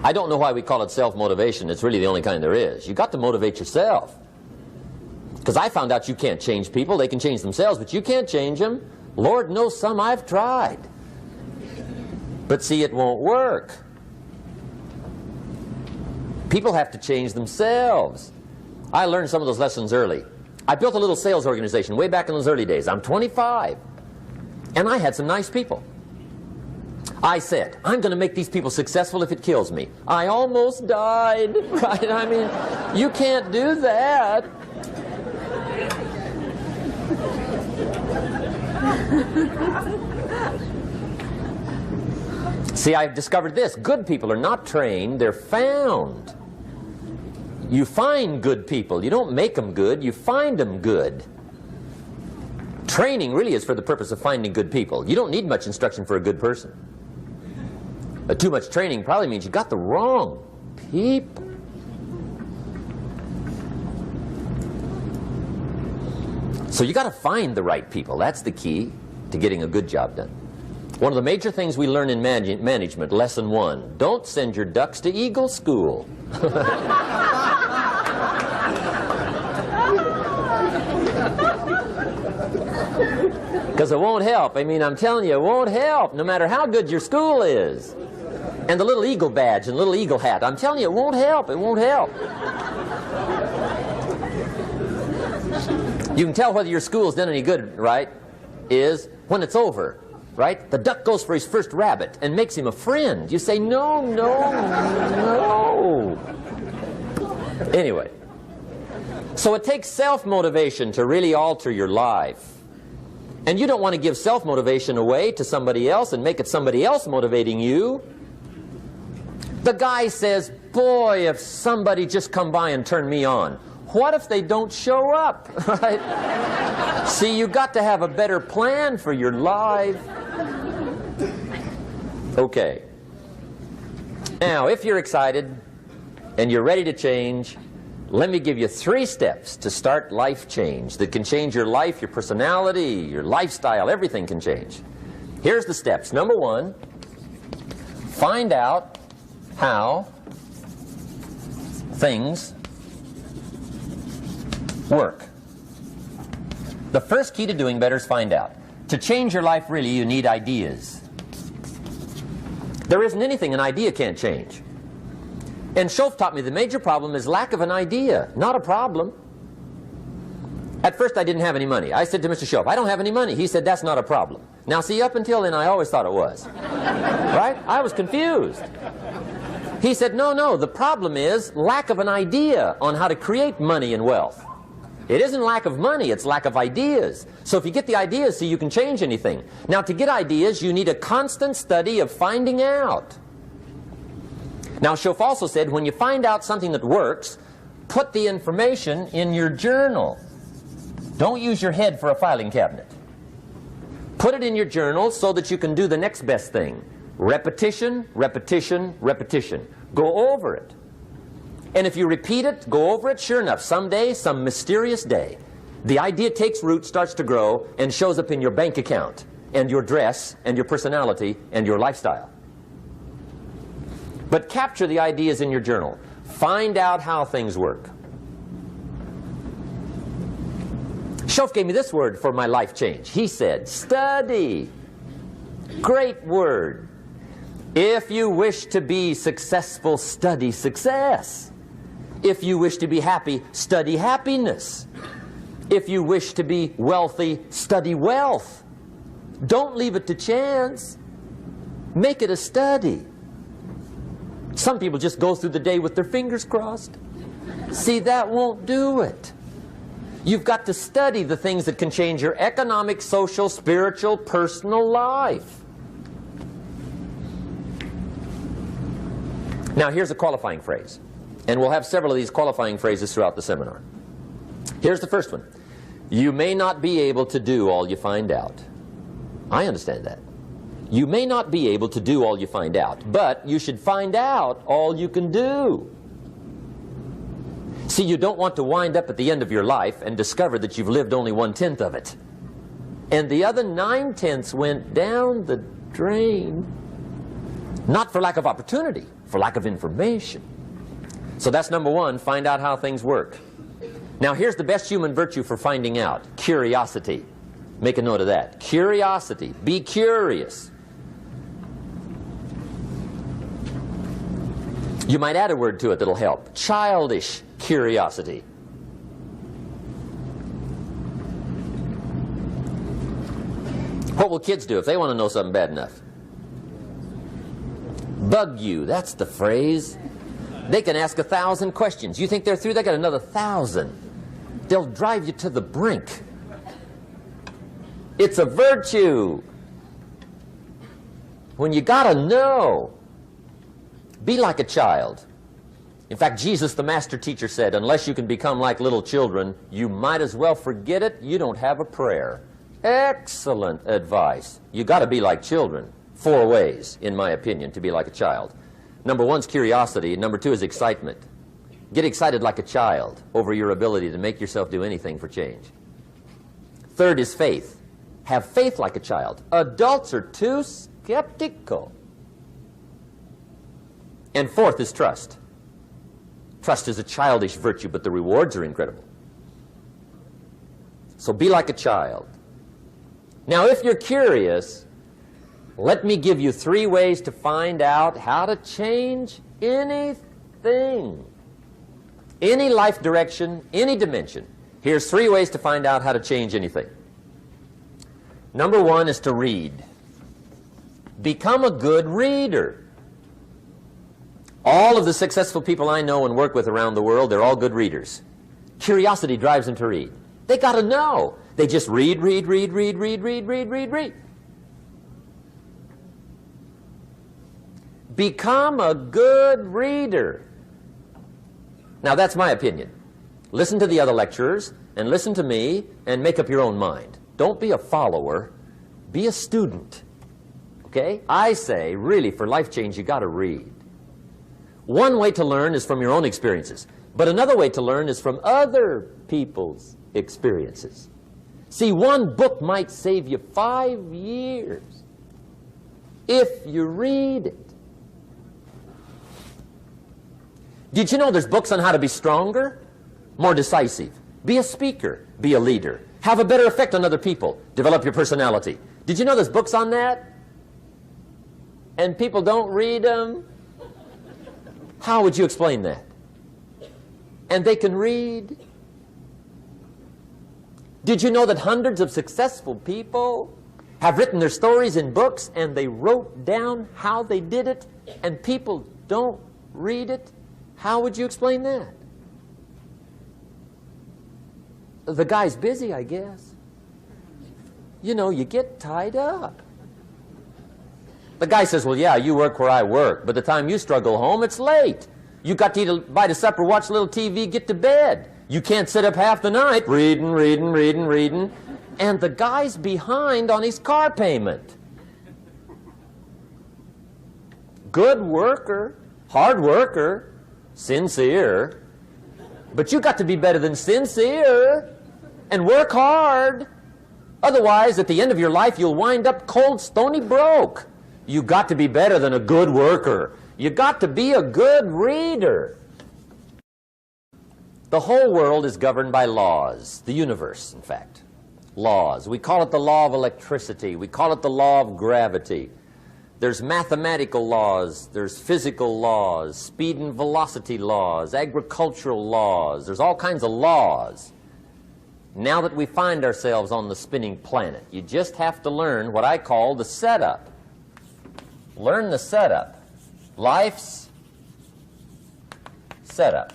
I don't know why we call it self-motivation. It's really the only kind there is. You've got to motivate yourself. Because I found out you can't change people. They can change themselves, but you can't change them. Lord knows some I've tried. But see, it won't work. People have to change themselves. I learned some of those lessons early. I built a little sales organization way back in those early days. I'm 25. And I had some nice people. I said, I'm going to make these people successful if it kills me. I almost died, right? I mean, you can't do that. See, I've discovered this. Good people are not trained, they're found. You find good people. You don't make them good, you find them good. Training really is for the purpose of finding good people. You don't need much instruction for a good person. Too much training probably means you got the wrong people. So you got to find the right people. That's the key to getting a good job done. One of the major things we learn in management, lesson 1, don't send your ducks to Eagle School. Because it won't help. I mean, I'm telling you, it won't help, no matter how good your school is. And the little eagle badge and little eagle hat, I'm telling you, it won't help. It won't help. You can tell whether your school's done any good, right, is when it's over, right? The duck goes for his first rabbit and makes him a friend. You say, no, no, no. Anyway, so it takes self-motivation to really alter your life. And you don't want to give self-motivation away to somebody else and make it somebody else motivating you. The guy says, boy, if somebody just come by and turn me on. What if they don't show up? Right? See, you got to have a better plan for your life. Okay. Now, if you're excited and you're ready to change, let me give you 3 steps to start life change that can change your life, your personality, your lifestyle, everything can change. Here's the steps. Number 1, find out how things work. The first key to doing better is find out. To change your life, really, you need ideas. There isn't anything an idea can't change. And Schoaf taught me the major problem is lack of an idea, not a problem. At first I didn't have any money. I said to Mr. Schoaf, I don't have any money. He said, that's not a problem. Now see, up until then I always thought it was. Right? I was confused. He said, no, no, the problem is lack of an idea on how to create money and wealth. It isn't lack of money, it's lack of ideas. So if you get the ideas, see, you can change anything. Now to get ideas, you need a constant study of finding out. Now Schoaf also said, when you find out something that works, put the information in your journal. Don't use your head for a filing cabinet. Put it in your journal so that you can do the next best thing. Repetition, repetition, repetition. Go over it. And if you repeat it, go over it, sure enough, someday, some mysterious day, the idea takes root, starts to grow, and shows up in your bank account, and your dress, and your personality, and your lifestyle. But capture the ideas in your journal. Find out how things work. Schoaf gave me this word for my life change. He said, study. Great word. If you wish to be successful, study success. If you wish to be happy, study happiness. If you wish to be wealthy, study wealth. Don't leave it to chance. Make it a study. Some people just go through the day with their fingers crossed. See, that won't do it. You've got to study the things that can change your economic, social, spiritual, personal life. Now here's a qualifying phrase. And we'll have several of these qualifying phrases throughout the seminar. Here's the first one. You may not be able to do all you find out. I understand that. You may not be able to do all you find out, but you should find out all you can do. See, you don't want to wind up at the end of your life and discover that you've lived only 1/10 of it. And the other 9/10 went down the drain. Not for lack of opportunity, for lack of information. So that's number 1, find out how things work. Now here's the best human virtue for finding out, curiosity. Make a note of that. Curiosity. Be curious. You might add a word to it that'll help. Childish curiosity. What will kids do if they want to know something bad enough? Bug you. That's the phrase. They can ask 1,000 questions. You think they're through? They got another 1,000. They'll drive you to the brink. It's a virtue. when you got to know. Be like a child. In fact, Jesus, the master teacher, said, unless you can become like little children, you might as well forget it. You don't have a prayer. Excellent advice. You got to be like children. 4 ways, in my opinion, to be like a child. Number 1 is curiosity. Number 2 is excitement. Get excited like a child over your ability to make yourself do anything for change. 3rd is faith. Have faith like a child. Adults are too skeptical. And 4th is trust. Trust is a childish virtue, but the rewards are incredible. So be like a child. Now, if you're curious, let me give you 3 ways to find out how to change anything. Any life direction, any dimension. Here's 3 ways to find out how to change anything. Number 1 is to read. Become a good reader. All of the successful people I know and work with around the world, they're all good readers. Curiosity drives them to read. They got to know. They just read. Become a good reader. Now, that's my opinion. Listen to the other lecturers and listen to me and make up your own mind. Don't be a follower. Be a student. Okay? I say, really, for life change, you got to read. One way to learn is from your own experiences, but another way to learn is from other people's experiences. See, one book might save you 5 years if you read it. Did you know there's books on how to be stronger, more decisive, be a speaker, be a leader, have a better effect on other people, develop your personality? Did you know there's books on that? And people don't read them? How would you explain that? And they can read. Did you know that hundreds of successful people have written their stories in books and they wrote down how they did it and people don't read it? How would you explain that? The guy's busy, I guess. You know, you get tied up. The guy says, well, yeah, you work where I work. By the time you struggle home, it's late. You got to eat a bite of supper, watch a little TV, get to bed. You can't sit up half the night reading. And the guy's behind on his car payment. Good worker, hard worker, sincere. But you got to be better than sincere and work hard. Otherwise, at the end of your life, you'll wind up cold, stony broke. You got to be better than a good worker. You got to be a good reader. The whole world is governed by laws. The universe, in fact. Laws. We call it the law of electricity. We call it the law of gravity. There's mathematical laws. There's physical laws. Speed and velocity laws. Agricultural laws. There's all kinds of laws. Now that we find ourselves on the spinning planet, you just have to learn what I call the setup. Learn the setup. Life's setup.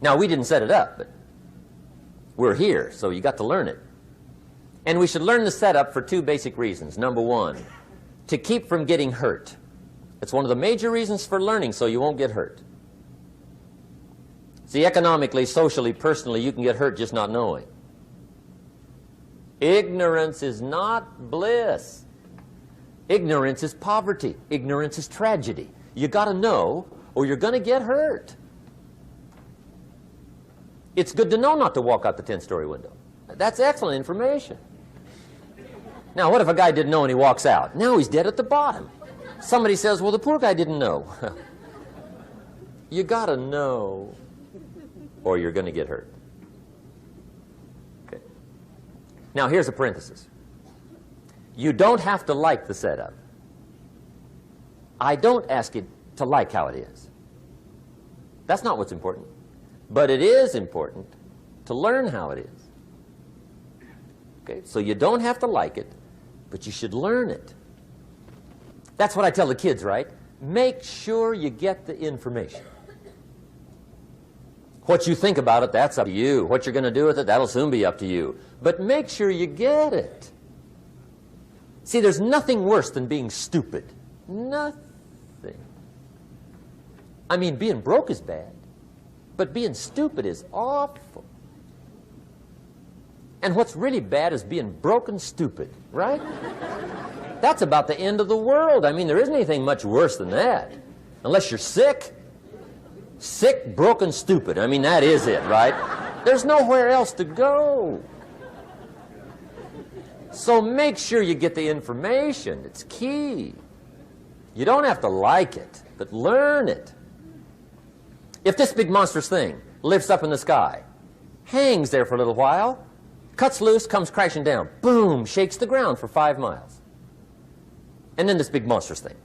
Now, we didn't set it up, but we're here, so you got to learn it. And we should learn the setup for 2 basic reasons. Number 1, to keep from getting hurt. It's one of the major reasons for learning, so you won't get hurt. See, economically, socially, personally, you can get hurt just not knowing. Ignorance is not bliss. Ignorance is poverty. Ignorance is tragedy. You got to know, or you're going to get hurt. It's good to know not to walk out the 10-story window. That's excellent information. Now, what if a guy didn't know and he walks out? Now he's dead at the bottom. Somebody says, well, the poor guy didn't know. You got to know, or you're going to get hurt. Okay. Now, here's a parenthesis. You don't have to like the setup. I don't ask you to like how it is. That's not what's important. But it is important to learn how it is. Okay? So you don't have to like it, but you should learn it. That's what I tell the kids, right? Make sure you get the information. What you think about it, that's up to you. What you're going to do with it, that'll soon be up to you. But make sure you get it. See, there's nothing worse than being stupid. Nothing. I mean, being broke is bad, but being stupid is awful. And what's really bad is being broke and stupid, right? That's about the end of the world. I mean, there isn't anything much worse than that. Unless you're sick. Sick, broken, stupid. I mean, that is it, right? There's nowhere else to go. So make sure you get the information. It's key. You don't have to like it, but learn it. If this big monstrous thing lifts up in the sky, hangs there for a little while, cuts loose, comes crashing down, boom, shakes the ground for 5 miles. And then this big monstrous thing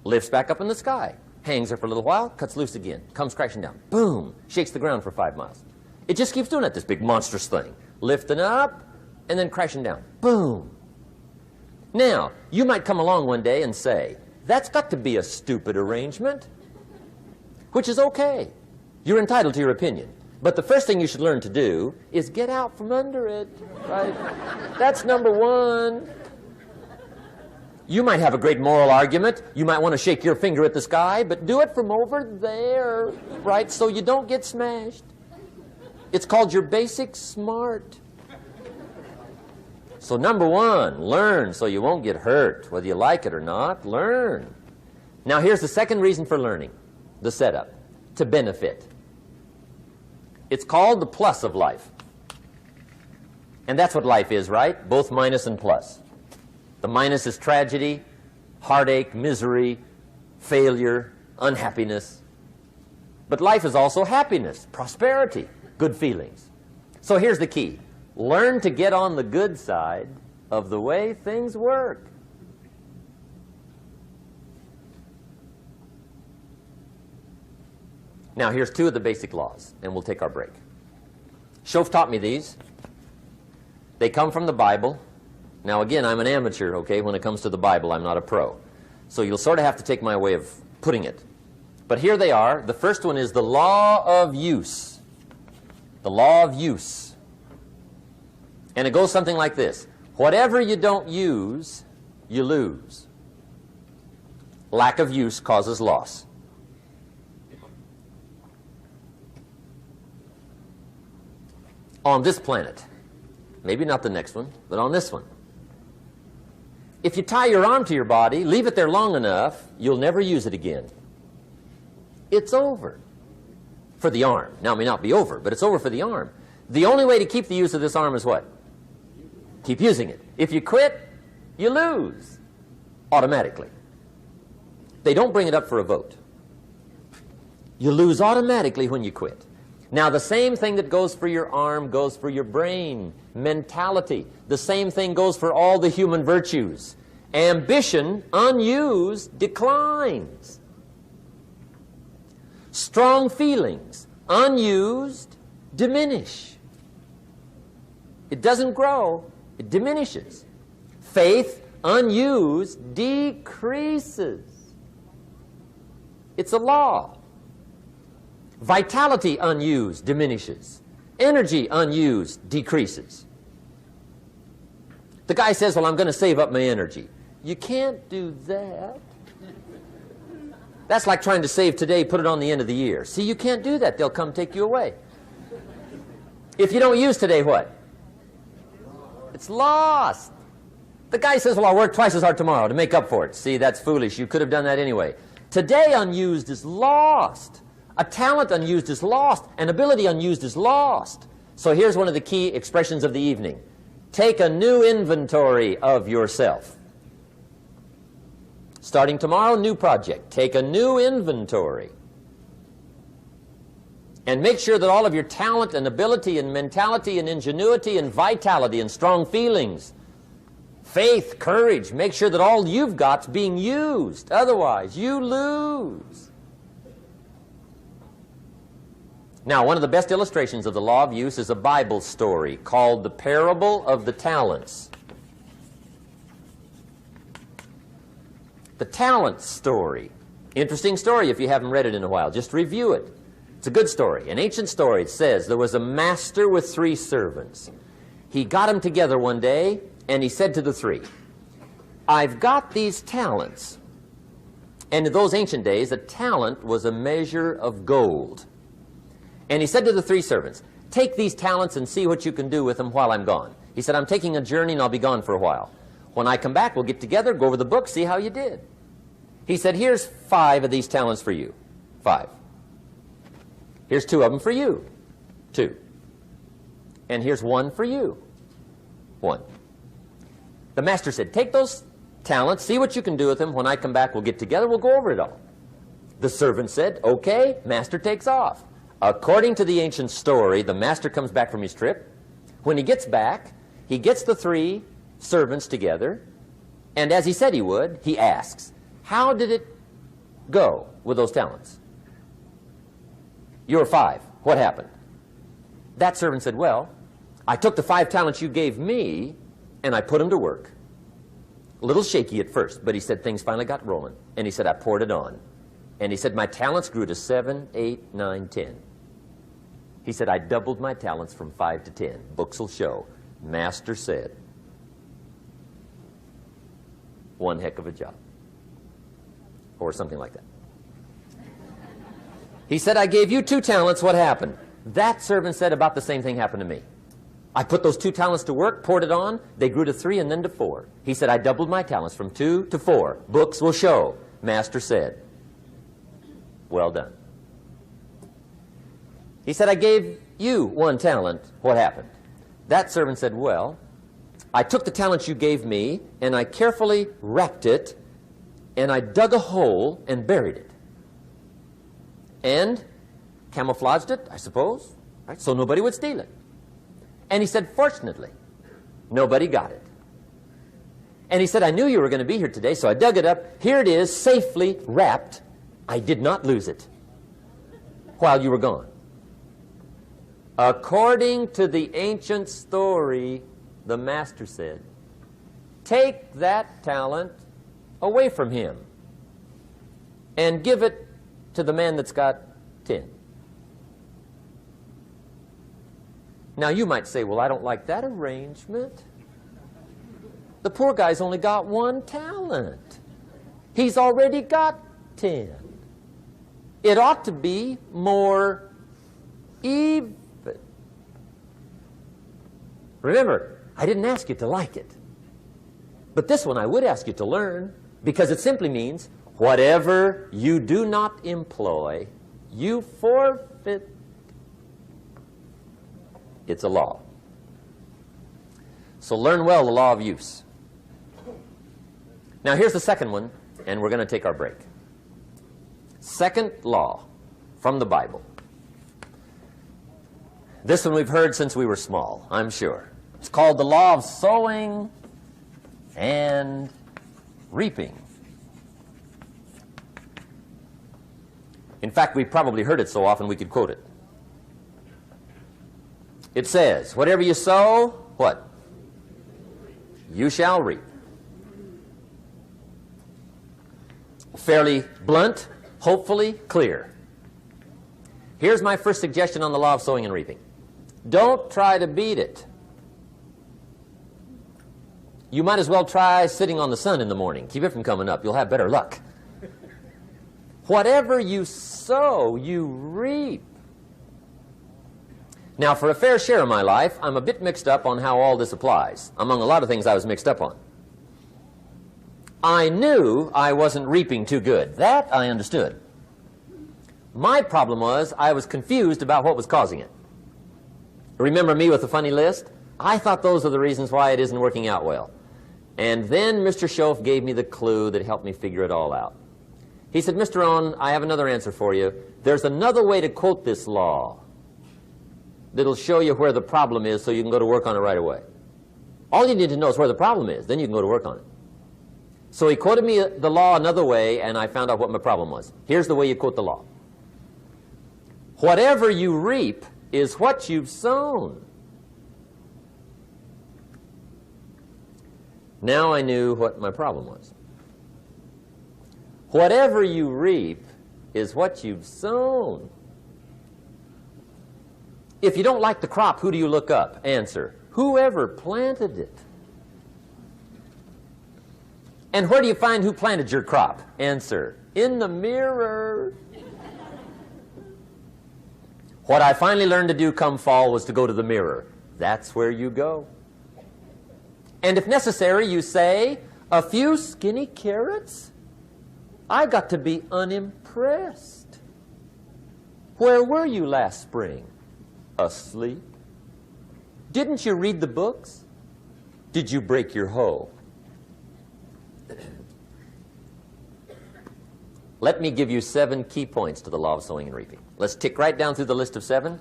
lifts back up in the sky, hangs there for a little while, cuts loose again, comes crashing down, boom, shakes the ground for 5 miles. It just keeps doing that, this big monstrous thing, lifting up and then crashing down, boom. Now, you might come along one day and say, that's got to be a stupid arrangement, which is okay. You're entitled to your opinion. But the first thing you should learn to do is get out from under it, right? That's number one. You might have a great moral argument. You might want to shake your finger at the sky, but do it from over there, right, so you don't get smashed. It's called your basic smart. So number one, learn so you won't get hurt. Whether you like it or not, learn. Now here's the second reason for learning, the setup, to benefit. It's called the plus of life. And that's what life is, right? Both minus and plus. The minus is tragedy, heartache, misery, failure, unhappiness. But life is also happiness, prosperity, good feelings. So here's the key. Learn to get on the good side of the way things work. Now, here's 2 of the basic laws, and we'll take our break. Schoaf taught me these. They come from the Bible. Now, again, I'm an amateur, okay? When it comes to the Bible, I'm not a pro. So you'll sort of have to take my way of putting it. But here they are. The first one is the law of use. The law of use. And it goes something like this. Whatever you don't use, you lose. Lack of use causes loss. On this planet, maybe not the next one, but on this one, if you tie your arm to your body, leave it there long enough, you'll never use it again. It's over for the arm. Now, it may not be over, but it's over for the arm. The only way to keep the use of this arm is what? Keep using it. If you quit, you lose automatically. They don't bring it up for a vote. You lose automatically when you quit. Now, the same thing that goes for your arm goes for your brain, mentality. The same thing goes for all the human virtues. Ambition, unused, declines. Strong feelings, unused, diminish. It doesn't grow, it diminishes. Faith, unused, decreases. It's a law. Vitality unused diminishes. Energy unused decreases. The guy says, well, I'm going to save up my energy. You can't do that. That's like trying to save today, put it on the end of the year. See, you can't do that. They'll come take you away. If you don't use today, what? It's lost. The guy says, well, I'll work twice as hard tomorrow to make up for it. See, that's foolish. You could have done that anyway. Today unused is lost. A talent unused is lost. An ability unused is lost. So here's one of the key expressions of the evening. Take a new inventory of yourself. Starting tomorrow, new project. Take a new inventory. And make sure that all of your talent and ability and mentality and ingenuity and vitality and strong feelings, faith, courage, make sure that all you've got's being used. Otherwise, you lose. Now, one of the best illustrations of the law of use is a Bible story called the Parable of the Talents. The talent story. Interesting story if you haven't read it in a while. Just review it. It's a good story. An ancient story. It says there was a master with 3 servants. He got them together one day and he said to the 3, I've got these talents. And in those ancient days, a talent was a measure of gold. And he said to the 3 servants, take these talents and see what you can do with them while I'm gone. He said, I'm taking a journey and I'll be gone for a while. When I come back, we'll get together, go over the book, see how you did. He said, here's 5 of these talents for you. 5. Here's 2 of them for you. 2. And here's 1 for you. 1. The master said, take those talents, see what you can do with them. When I come back, we'll get together, we'll go over it all. The servant said, okay, master takes off. According to the ancient story, the master comes back from his trip. When he gets back, he gets the 3 servants together, and as he said he would, he asks, how did it go with those talents? You were 5. What happened? That servant said, well, I took the 5 talents you gave me, and I put them to work. A little shaky at first, but he said things finally got rolling. And he said, I poured it on. And he said, my talents grew to 7, 8, 9, 10. He said, I doubled my talents from 5 to 10. Books will show. Master said, one heck of a job. Or something like that. He said, I gave you 2 talents. What happened? That servant said, about the same thing happened to me. I put those 2 talents to work, poured it on. They grew to 3 and then to 4. He said, I doubled my talents from 2 to 4. Books will show. Master said, well done. He said, I gave you 1 talent. What happened? That servant said, well, I took the talents you gave me, and I carefully wrapped it, and I dug a hole and buried it. And camouflaged it, I suppose, right, so nobody would steal it. And he said, fortunately, nobody got it. And he said, I knew you were going to be here today, so I dug it up. Here it is, safely wrapped. I did not lose it while you were gone. According to the ancient story, the master said, take that talent away from him and give it to the man that's got 10. Now you might say, well, I don't like that arrangement. The poor guy's only got 1 talent. He's already got 10. It ought to be more even. Remember, I didn't ask you to like it. But this one I would ask you to learn, because it simply means whatever you do not employ, you forfeit. It's a law. So learn well the law of use. Now here's the second one, and we're going to take our break. Second law from the Bible. This one we've heard since we were small, I'm sure. It's called the law of sowing and reaping. In fact, we've probably heard it so often we could quote it. It says, whatever you sow, what? You shall reap. Fairly blunt, hopefully clear. Here's my first suggestion on the law of sowing and reaping. Don't try to beat it. You might as well try sitting on the sun in the morning. Keep it from coming up. You'll have better luck. Whatever you sow, you reap. Now, for a fair share of my life, I'm a bit mixed up on how all this applies. Among a lot of things I was mixed up on. I knew I wasn't reaping too good. That I understood. My problem was I was confused about what was causing it. Remember me with the funny list? I thought those are the reasons why it isn't working out well. And then Mr. Schoaf gave me the clue that helped me figure it all out. He said, Mr. Rohn, I have another answer for you. There's another way to quote this law that'll show you where the problem is so you can go to work on it right away. All you need to know is where the problem is. Then you can go to work on it. So he quoted me the law another way, and I found out what my problem was. Here's the way you quote the law. Whatever you reap is what you've sown. Now I knew what my problem was. Whatever you reap is what you've sown. If you don't like the crop, who do you look up? Answer, whoever planted it. And where do you find who planted your crop? Answer, in the mirror. What I finally learned to do come fall was to go to the mirror. That's where you go. And if necessary, you say, a few skinny carrots? I got to be unimpressed. Where were you last spring? Asleep. Didn't you read the books? Did you break your hoe? Let me give you 7 key points to the law of sowing and reaping. Let's tick right down through the list of 7,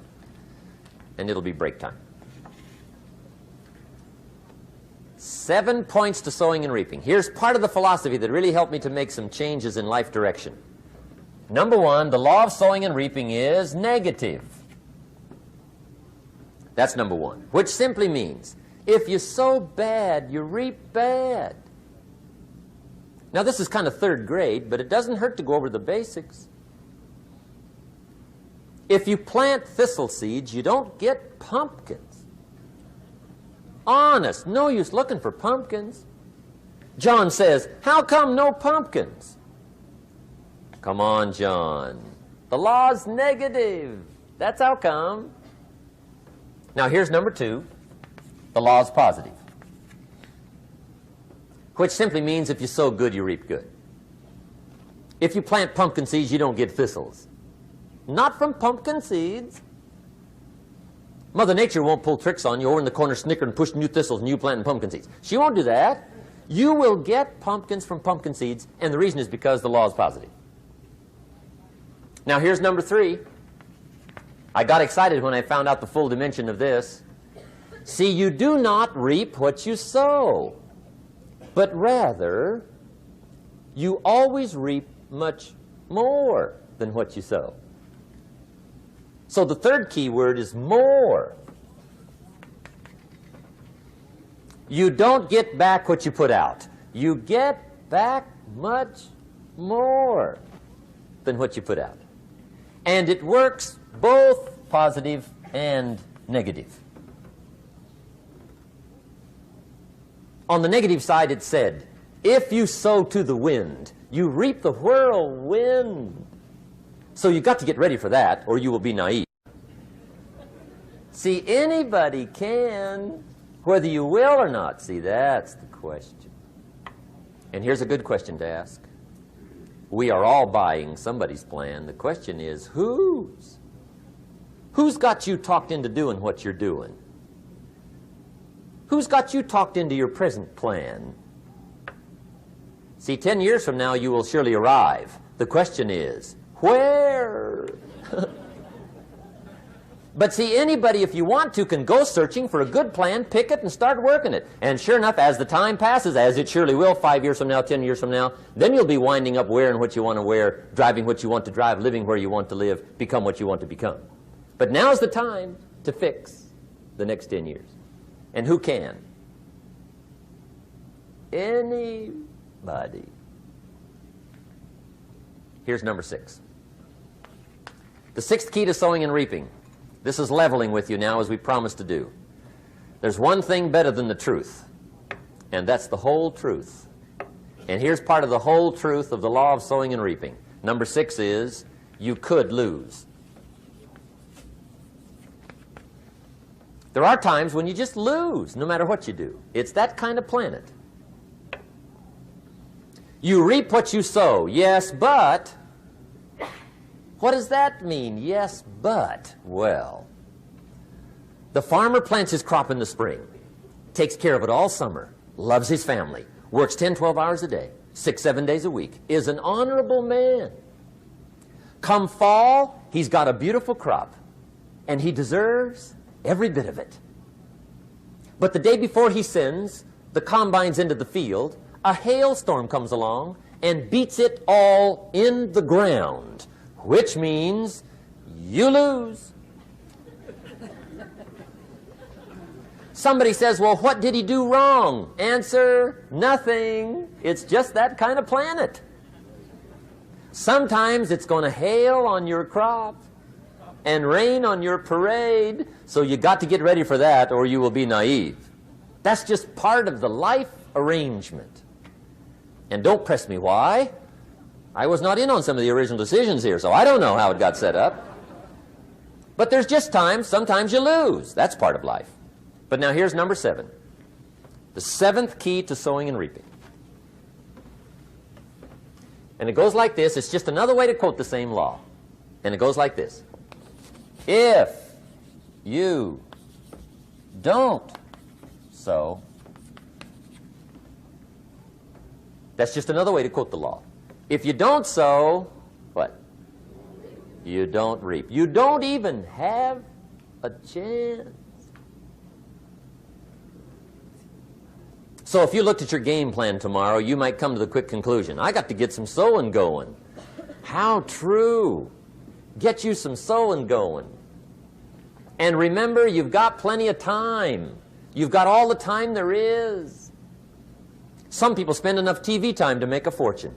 and it'll be break time. 7 points to sowing and reaping. Here's part of the philosophy that really helped me to make some changes in life direction. Number 1, the law of sowing and reaping is negative. That's number 1, which simply means if you sow bad, you reap bad. Now, this is kind of 3rd grade, but it doesn't hurt to go over the basics. If you plant thistle seeds, you don't get pumpkins. Honest, no use looking for pumpkins. John says, how come no pumpkins? Come on, John. The law's negative. That's how come. Now, here's number 2. The law's positive, which simply means if you sow good, you reap good. If you plant pumpkin seeds, you don't get thistles. Not from pumpkin seeds. Mother Nature won't pull tricks on you over in the corner snickering and pushing new thistles and you planting pumpkin seeds. She won't do that. You will get pumpkins from pumpkin seeds, and the reason is because the law is positive. Now, here's number 3. I got excited when I found out the full dimension of this. See, you do not reap what you sow, but rather you always reap much more than what you sow. So the 3rd key word is more. You don't get back what you put out. You get back much more than what you put out. And it works both positive and negative. On the negative side, it said, if you sow to the wind, you reap the whirlwind. So you've got to get ready for that, or you will be naive. See, anybody can, whether you will or not. See, that's the question. And here's a good question to ask. We are all buying somebody's plan. The question is, whose? Who's got you talked into doing what you're doing? Who's got you talked into your present plan? See, 10 years from now, you will surely arrive. The question is, where? But see, anybody, if you want to, can go searching for a good plan, pick it, and start working it. And sure enough, as the time passes, as it surely will 5 years from now, 10 years from now, then you'll be winding up wearing what you want to wear, driving what you want to drive, living where you want to live, become what you want to become. But now's the time to fix the next 10 years. And who can? Anybody. Here's number 6. The 6th key to sowing and reaping. This is leveling with you now, as we promised to do. There's one thing better than the truth, and that's the whole truth. And here's part of the whole truth of the law of sowing and reaping. Number 6 is, you could lose. There are times when you just lose, no matter what you do. It's that kind of planet. You reap what you sow. Yes, but... what does that mean? Yes, but... well, the farmer plants his crop in the spring, takes care of it all summer, loves his family, works 10, 12 hours a day, 6, 7 days a week, is an honorable man. Come fall, he's got a beautiful crop, and he deserves every bit of it. But the day before he sends the combines into the field, a hailstorm comes along and beats it all in the ground, which means you lose. Somebody says, well, what did he do wrong? Answer, nothing. It's just that kind of planet. Sometimes it's going to hail on your crop and rain on your parade, so you got to get ready for that or you will be naive. That's just part of the life arrangement. And don't press me why. I was not in on some of the original decisions here, so I don't know how it got set up. But there's just times, sometimes you lose. That's part of life. But now here's number 7. The 7th key to sowing and reaping. And it goes like this. It's just another way to quote the same law. And it goes like this. If you don't sow, that's just another way to quote the law. If you don't sow, what? You don't reap. You don't even have a chance. So if you looked at your game plan tomorrow, you might come to the quick conclusion, I got to get some sowing going. How true. Get you some sowing going. And remember, you've got plenty of time. You've got all the time there is. Some people spend enough TV time to make a fortune.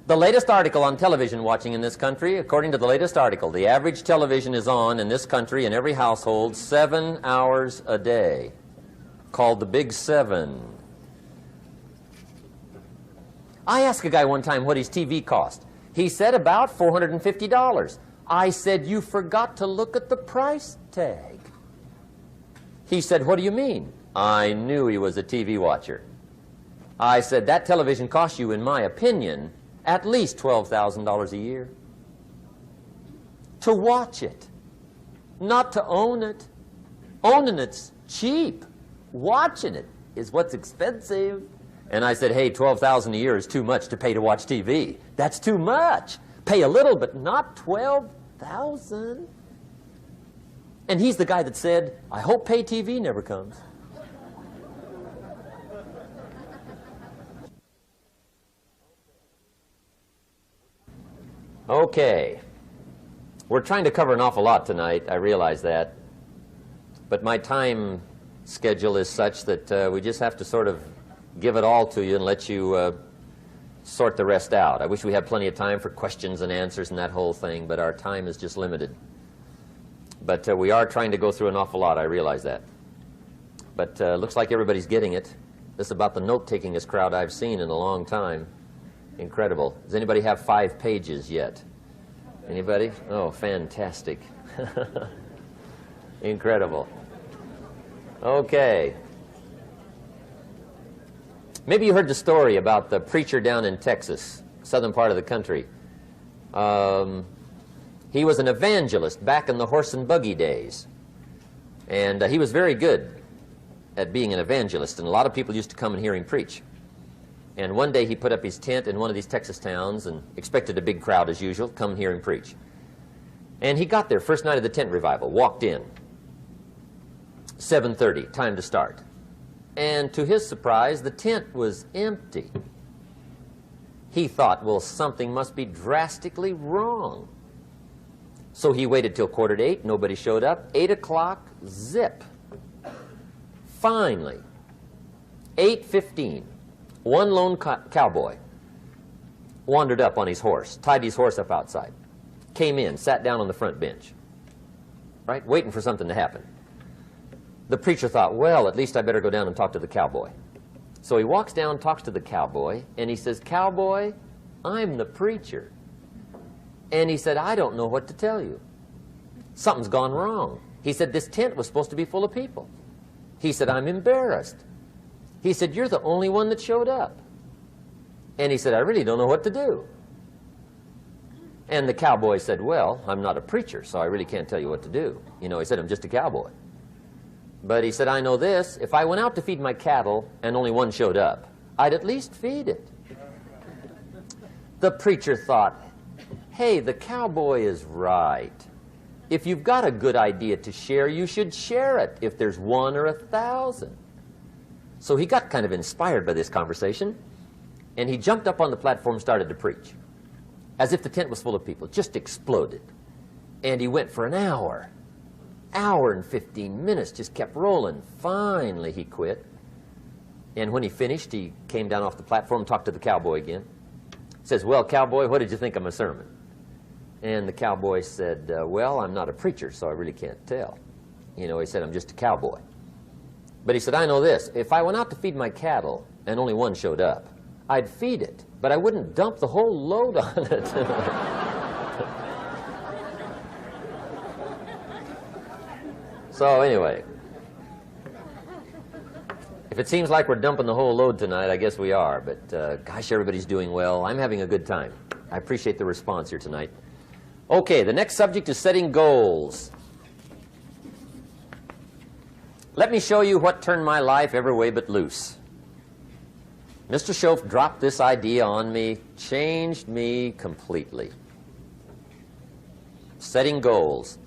The latest article on television watching in this country, according to the latest article, the average television is on in this country in every household 7 hours a day, called the Big 7. I asked a guy one time what his TV cost. He said about $450. I said, you forgot to look at the price tag. He said, what do you mean? I knew he was a TV watcher. I said, that television costs you, in my opinion, at least $12,000 a year. To watch it, not to own it. Owning it's cheap. Watching it is what's expensive. And I said, hey, $12,000 a year is too much to pay to watch TV. That's too much. Pay a little, but not $12,000. And he's the guy that said, I hope pay TV never comes. Okay. We're trying to cover an awful lot tonight. I realize that. But my time schedule is such that we just have to sort of give it all to you and let you sort the rest out. I wish we had plenty of time for questions and answers and that whole thing, but our time is just limited. But we are trying to go through an awful lot. I realize that. But looks like everybody's getting it. This is about the note-takingest crowd I've seen in a long time. Incredible. Does anybody have 5 pages yet? Anybody? Oh, fantastic. Incredible. Okay. Maybe you heard the story about the preacher down in Texas, southern part of the country. He was an evangelist back in the horse and buggy days. And he was very good at being an evangelist, and a lot of people used to come and hear him preach. And one day he put up his tent in one of these Texas towns and expected a big crowd as usual, come and hear him preach. And he got there, first night of the tent revival, walked in. 7:30, time to start. And to his surprise, the tent was empty. He thought, well, something must be drastically wrong. So he waited till 7:45, nobody showed up. 8 o'clock, zip. Finally, 8:15. One lone cowboy wandered up on his horse, tied his horse up outside, came in, sat down on the front bench, right, waiting for something to happen. The preacher thought, well, at least I better go down and talk to the cowboy. So he walks down, talks to the cowboy, and he says, cowboy, I'm the preacher. And he said, I don't know what to tell you. Something's gone wrong. He said, this tent was supposed to be full of people. He said, I'm embarrassed. He said, you're the only one that showed up. And he said, I really don't know what to do. And the cowboy said, well, I'm not a preacher, so I really can't tell you what to do. You know, he said, I'm just a cowboy. But he said, I know this, if I went out to feed my cattle and only one showed up, I'd at least feed it. The preacher thought, hey, the cowboy is right. If you've got a good idea to share, you should share it, if there's 1 or 1,000. So he got kind of inspired by this conversation, and he jumped up on the platform and started to preach, as if the tent was full of people, just exploded. And he went for an hour and 15 minutes, just kept rolling. Finally, he quit. And when he finished, he came down off the platform, talked to the cowboy again. Says, well, cowboy, what did you think of my sermon? And the cowboy said, well, I'm not a preacher, so I really can't tell. You know, he said, I'm just a cowboy. But he said, I know this. If I went out to feed my cattle and only one showed up, I'd feed it, but I wouldn't dump the whole load on it. So anyway, if it seems like we're dumping the whole load tonight, I guess we are. But gosh, everybody's doing well. I'm having a good time. I appreciate the response here tonight. Okay, the next subject is setting goals. Let me show you what turned my life every way but loose. Mr. Schoaf dropped this idea on me, changed me completely. Setting goals.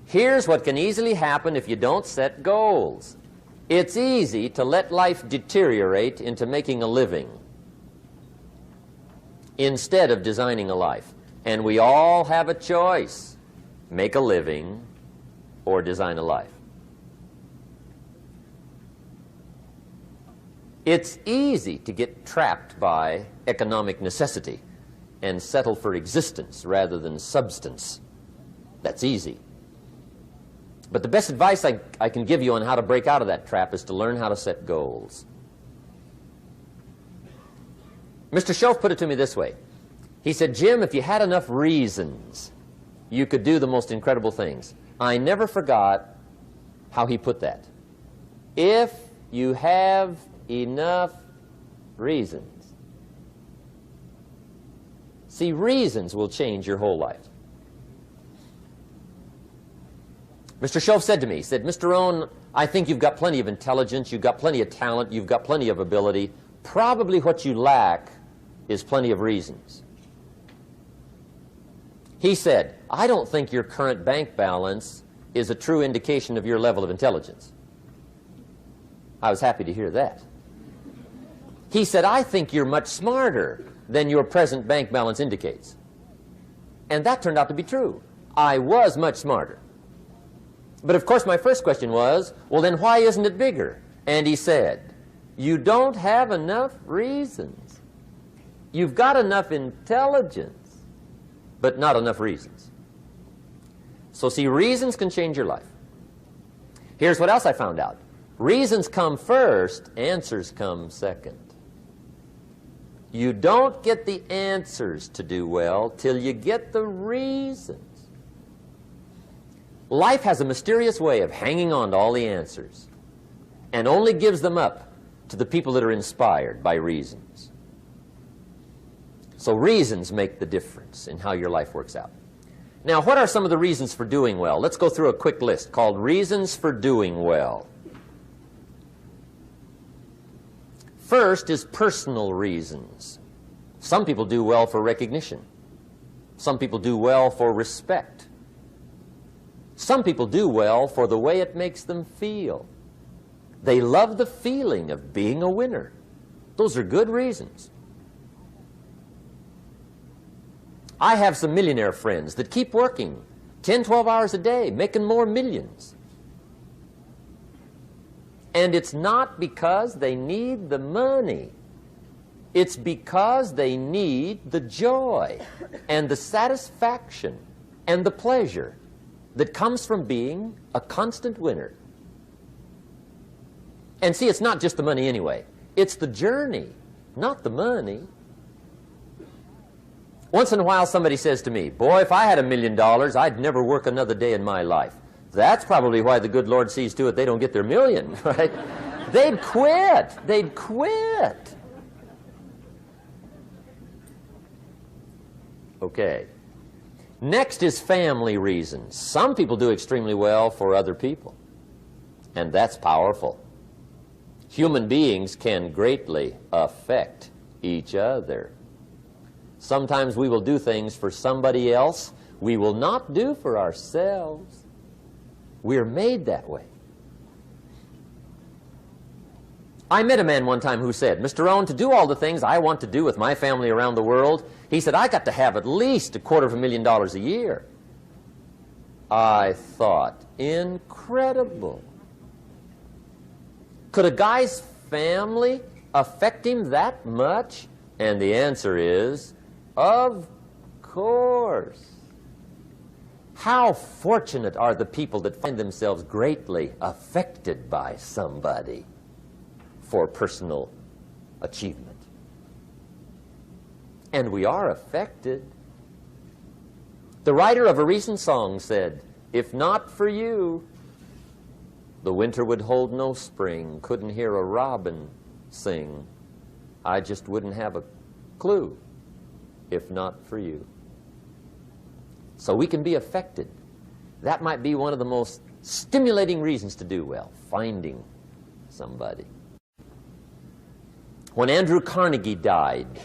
Here's what can easily happen if you don't set goals. It's easy to let life deteriorate into making a living instead of designing a life. And we all have a choice: make a living or design a life. It's easy to get trapped by economic necessity and settle for existence rather than substance. That's easy. But the best advice I can give you on how to break out of that trap is to learn how to set goals. Mr. Schoaf put it to me this way. He said, Jim, if you had enough reasons, you could do the most incredible things. I never forgot how he put that. If you have enough reasons. See, reasons will change your whole life. Mr. Schoaf said to me, he said, Mr. Rohn, I think you've got plenty of intelligence, you've got plenty of talent, you've got plenty of ability. Probably what you lack is plenty of reasons. He said, I don't think your current bank balance is a true indication of your level of intelligence. I was happy to hear that. He said, I think you're much smarter than your present bank balance indicates. And that turned out to be true. I was much smarter. But of course my first question was, well then why isn't it bigger? And he said, you don't have enough reasons. You've got enough intelligence, but not enough reasons. So see, reasons can change your life. Here's what else I found out. Reasons come first, answers come second. You don't get the answers to do well till you get the reasons. Life has a mysterious way of hanging on to all the answers and only gives them up to the people that are inspired by reasons. So reasons make the difference in how your life works out. Now, what are some of the reasons for doing well? Let's go through a quick list called Reasons for Doing Well. First is personal reasons. Some people do well for recognition. Some people do well for respect. Some people do well for the way it makes them feel. They love the feeling of being a winner. Those are good reasons. I have some millionaire friends that keep working 10, 12 hours a day, making more millions. And it's not because they need the money. It's because they need the joy and the satisfaction and the pleasure that comes from being a constant winner. And see, it's not just the money anyway. It's the journey, not the money. Once in a while somebody says to me, boy, if I had $1 million, I'd never work another day in my life. That's probably why the good Lord sees to it they don't get their million, right? They'd quit. They'd quit. Okay. Next is family reasons. Some people do extremely well for other people, and that's powerful. Human beings can greatly affect each other. Sometimes we will do things for somebody else we will not do for ourselves. We're made that way. I met a man one time who said, Mr. Rohn, to do all the things I want to do with my family around the world, he said, I got to have at least $250,000 a year. I thought, incredible. Could a guy's family affect him that much? And the answer is, of course. How fortunate are the people that find themselves greatly affected by somebody for personal achievement. And we are affected. The writer of a recent song said, "If not for you, the winter would hold no spring, couldn't hear a robin sing. I just wouldn't have a clue if not for you." So we can be affected. That might be one of the most stimulating reasons to do well, finding somebody. When Andrew Carnegie died,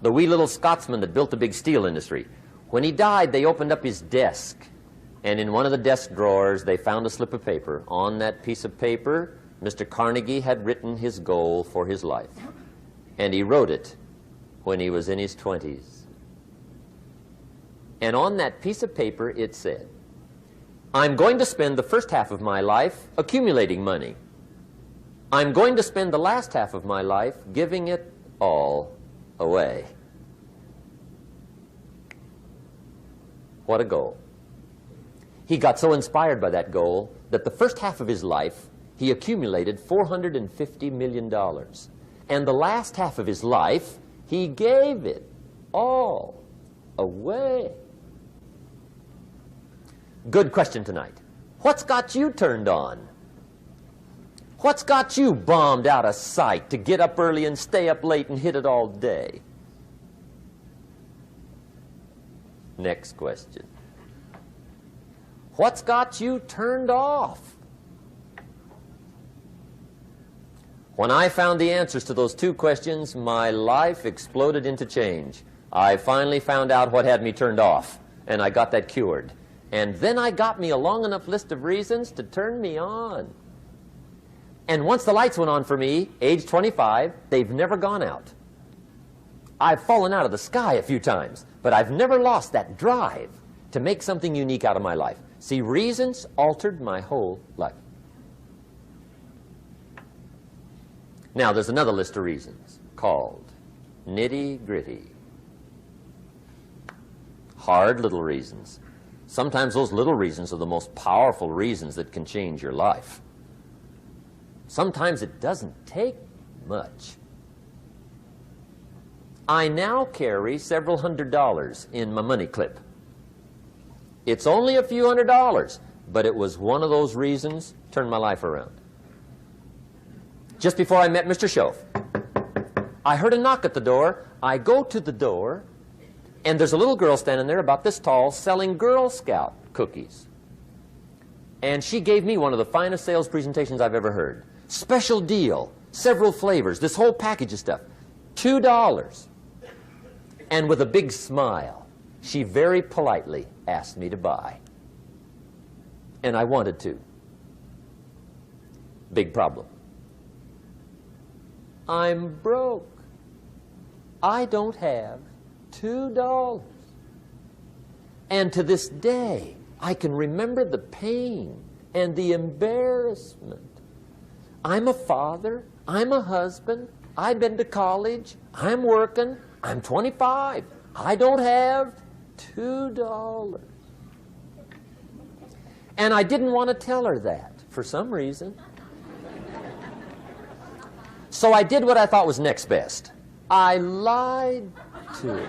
the wee little Scotsman that built the big steel industry, when he died, they opened up his desk, and in one of the desk drawers, they found a slip of paper. On that piece of paper, Mr. Carnegie had written his goal for his life, and he wrote it when he was in his 20s. And on that piece of paper, it said, "I'm going to spend the first half of my life accumulating money. I'm going to spend the last half of my life giving it all away." What a goal. He got so inspired by that goal that the first half of his life, he accumulated $450 million. And the last half of his life, he gave it all away. Good question tonight. What's got you turned on? What's got you bombed out of sight to get up early and stay up late and hit it all day? Next question. What's got you turned off? When I found the answers to those two questions, my life exploded into change. I finally found out what had me turned off, and I got that cured. And then I got me a long enough list of reasons to turn me on. And once the lights went on for me, age 25, they've never gone out. I've fallen out of the sky a few times, but I've never lost that drive to make something unique out of my life. See, reasons altered my whole life. Now, there's another list of reasons called nitty-gritty. Hard little reasons. Sometimes those little reasons are the most powerful reasons that can change your life. Sometimes it doesn't take much. I now carry several $100s in my money clip. It's only a few $100s, but it was one of those reasons turned my life around. Just before I met Mr. Schoaf, I heard a knock at the door. I go to the door, and there's a little girl standing there about this tall selling Girl Scout cookies. And she gave me one of the finest sales presentations I've ever heard. Special deal, several flavors, this whole package of stuff, $2. And with a big smile, she very politely asked me to buy. And I wanted to. Big problem. I'm broke. I don't have $2. And to this day, I can remember the pain and the embarrassment. I'm a father. I'm a husband. I've been to college. I'm working. I'm 25. I don't have $2. And I didn't want to tell her that for some reason. So I did what I thought was next best. I lied to her.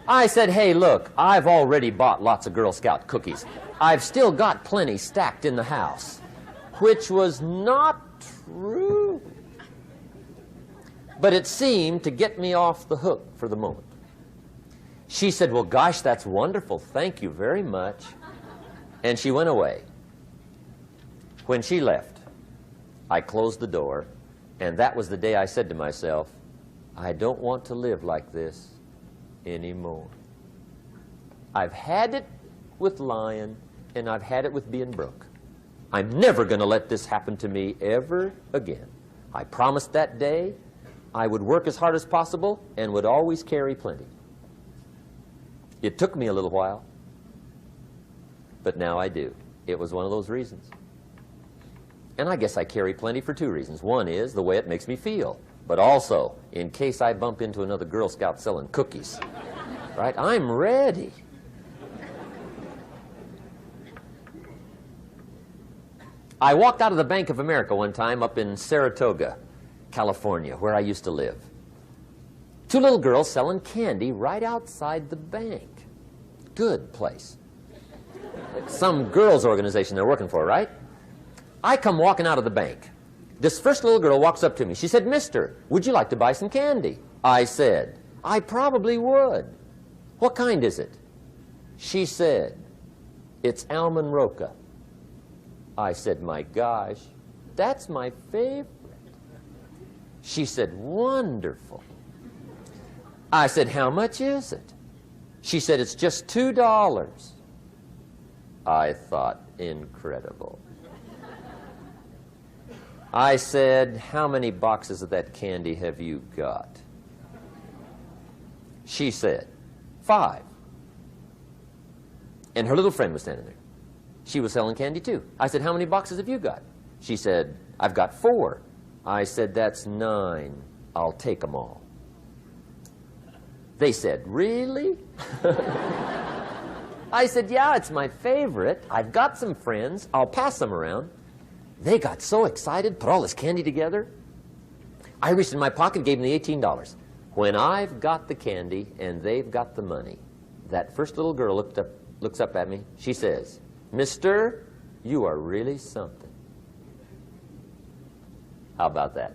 I said, "Hey, look, I've already bought lots of Girl Scout cookies. I've still got plenty stacked in the house," which was not true. But it seemed to get me off the hook for the moment. She said, "Well, gosh, that's wonderful. Thank you very much." And she went away. When she left, I closed the door, and that was the day I said to myself, I don't want to live like this anymore. I've had it with lying, and I've had it with being broke. I'm never going to let this happen to me ever again. I promised that day I would work as hard as possible and would always carry plenty. It took me a little while, but now I do. It was one of those reasons. And I guess I carry plenty for two reasons. One is the way it makes me feel, but also in case I bump into another Girl Scout selling cookies. Right? I'm ready. I walked out of the Bank of America one time up in Saratoga, California, where I used to live. Two little girls selling candy right outside the bank. Good place. Some girls' organization they're working for, right? I come walking out of the bank. This first little girl walks up to me. She said, "Mister, would you like to buy some candy?" I said, "I probably would." "What kind is it?" She said, "It's almond roca." I said, "My gosh, that's my favorite." She said, "Wonderful." I said, "How much is it?" She said, "It's just $2. I thought, incredible. I said, "How many boxes of that candy have you got?" She said, 5. And her little friend was standing there. She was selling candy too. I said, "How many boxes have you got?" She said, "I've got 4. I said, "That's 9. I'll take them all." They said, "Really?" I said, "Yeah, it's my favorite. I've got some friends. I'll pass them around." They got so excited, put all this candy together. I reached in my pocket, gave them the $18. When I've got the candy and they've got the money, that first little girl looks up at me. She says, "Mister, you are really something." How about that?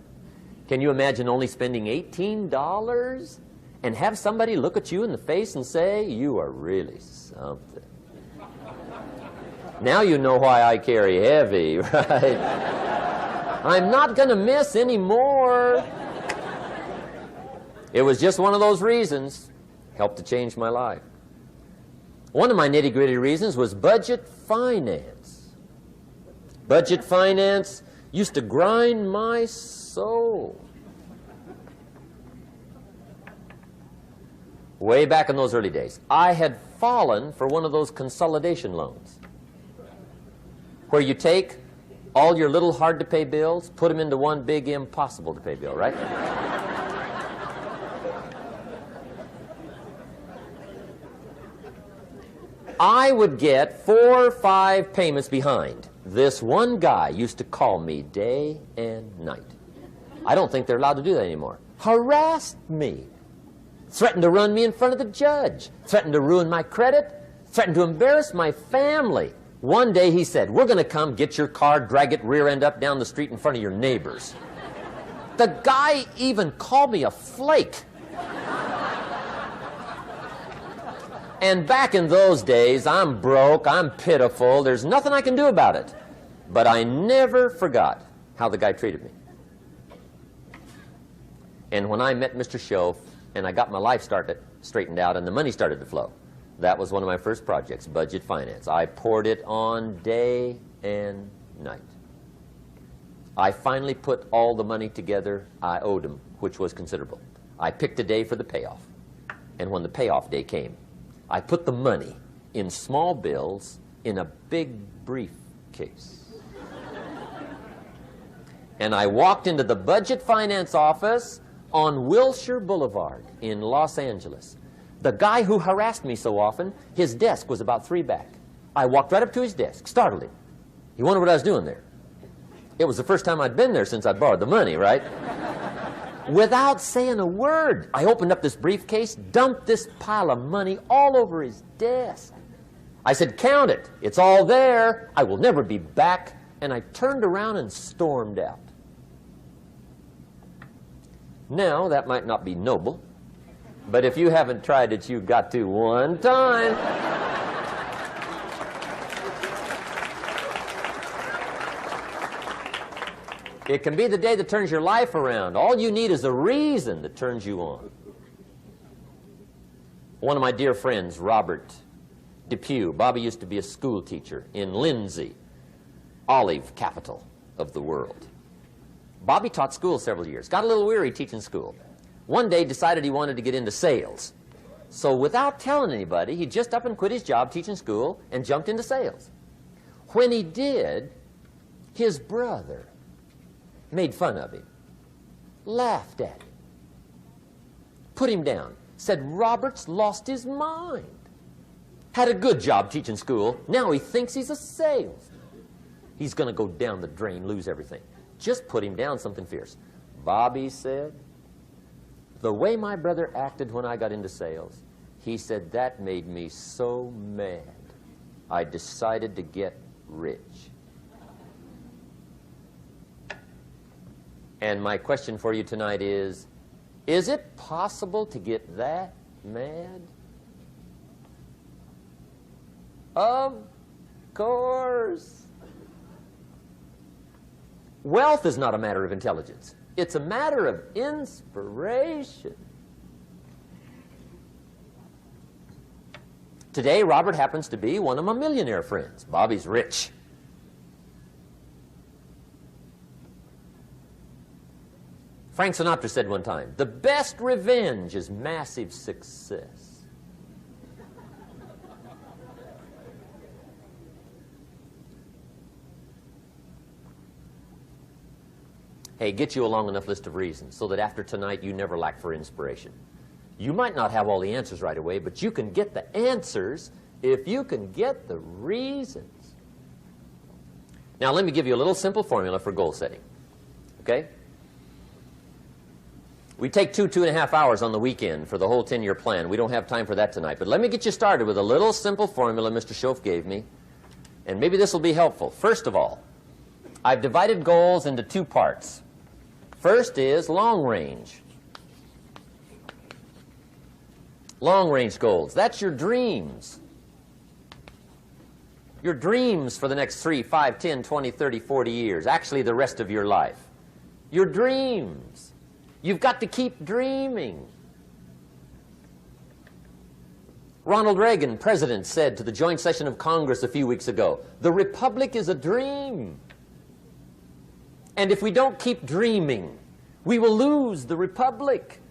Can you imagine only spending $18 and have somebody look at you in the face and say, "You are really something"? Now you know why I carry heavy, right? I'm not going to miss anymore. It was just one of those reasons. Helped to change my life. One of my nitty-gritty reasons was budget finance. Budget finance used to grind my soul. Way back in those early days, I had fallen for one of those consolidation loans, where you take all your little hard-to-pay bills, put them into one big impossible-to-pay bill, right? I would get 4 or 5 payments behind. This one guy used to call me day and night. I don't think they're allowed to do that anymore. Harassed me. Threatened to run me in front of the judge. Threatened to ruin my credit. Threatened to embarrass my family. One day he said, "We're going to come get your car, drag it rear end up down the street in front of your neighbors." The guy even called me a flake. And back in those days, I'm broke, I'm pitiful, there's nothing I can do about it. But I never forgot how the guy treated me. And when I met Mr. Schoaf and I got my life straightened out and the money started to flow, that was one of my first projects, budget finance. I poured it on day and night. I finally put all the money together I owed him, which was considerable. I picked a day for the payoff. And when the payoff day came, I put the money in small bills in a big briefcase. And I walked into the budget finance office on Wilshire Boulevard in Los Angeles. The guy who harassed me so often, his desk was about 3 back. I walked right up to his desk, startled him. He wondered what I was doing there. It was the first time I'd been there since I borrowed the money, right? Without saying a word, I opened up this briefcase, dumped this pile of money all over his desk. I said, "Count it. It's all there. I will never be back." And I turned around and stormed out. Now, that might not be noble, but if you haven't tried it, you've got to one time. It can be the day that turns your life around. All you need is a reason that turns you on. One of my dear friends, Robert Depew, Bobby used to be a school teacher in Lindsay, olive capital of the world. Bobby taught school several years, got a little weary teaching school. One day decided he wanted to get into sales. So without telling anybody, he just up and quit his job teaching school and jumped into sales. When he did, His brother made fun of him, laughed at him, put him down, said Robert's lost his mind. Had a good job teaching school. Now he thinks he's a salesman. He's going to go down the drain, lose everything. Just put him down something fierce. Bobby said, the way my brother acted when I got into sales, he said, that made me so mad. I decided to get rich. And my question for you tonight is it possible to get that mad? Of course. Wealth is not a matter of intelligence. It's a matter of inspiration. Today, Robert happens to be one of my millionaire friends. Bobby's rich. Frank Sinatra said one time, the best revenge is massive success. Hey, get you a long enough list of reasons so that after tonight you never lack for inspiration. You might not have all the answers right away, but you can get the answers if you can get the reasons. Now, let me give you a little simple formula for goal setting. Okay? We take 2.5 hours on the weekend for the whole 10-year plan. We don't have time for that tonight. But let me get you started with a little simple formula Mr. Schoaf gave me. And maybe this will be helpful. First of all, I've divided goals into 2 parts. First is long range. Long range goals. That's your dreams. Your dreams for the next 3, 5, 10, 20, 30, 40 years. Actually, the rest of your life. Your dreams. You've got to keep dreaming. Ronald Reagan, president, said to the joint session of Congress a few weeks ago, the Republic is a dream. And if we don't keep dreaming, we will lose the Republic.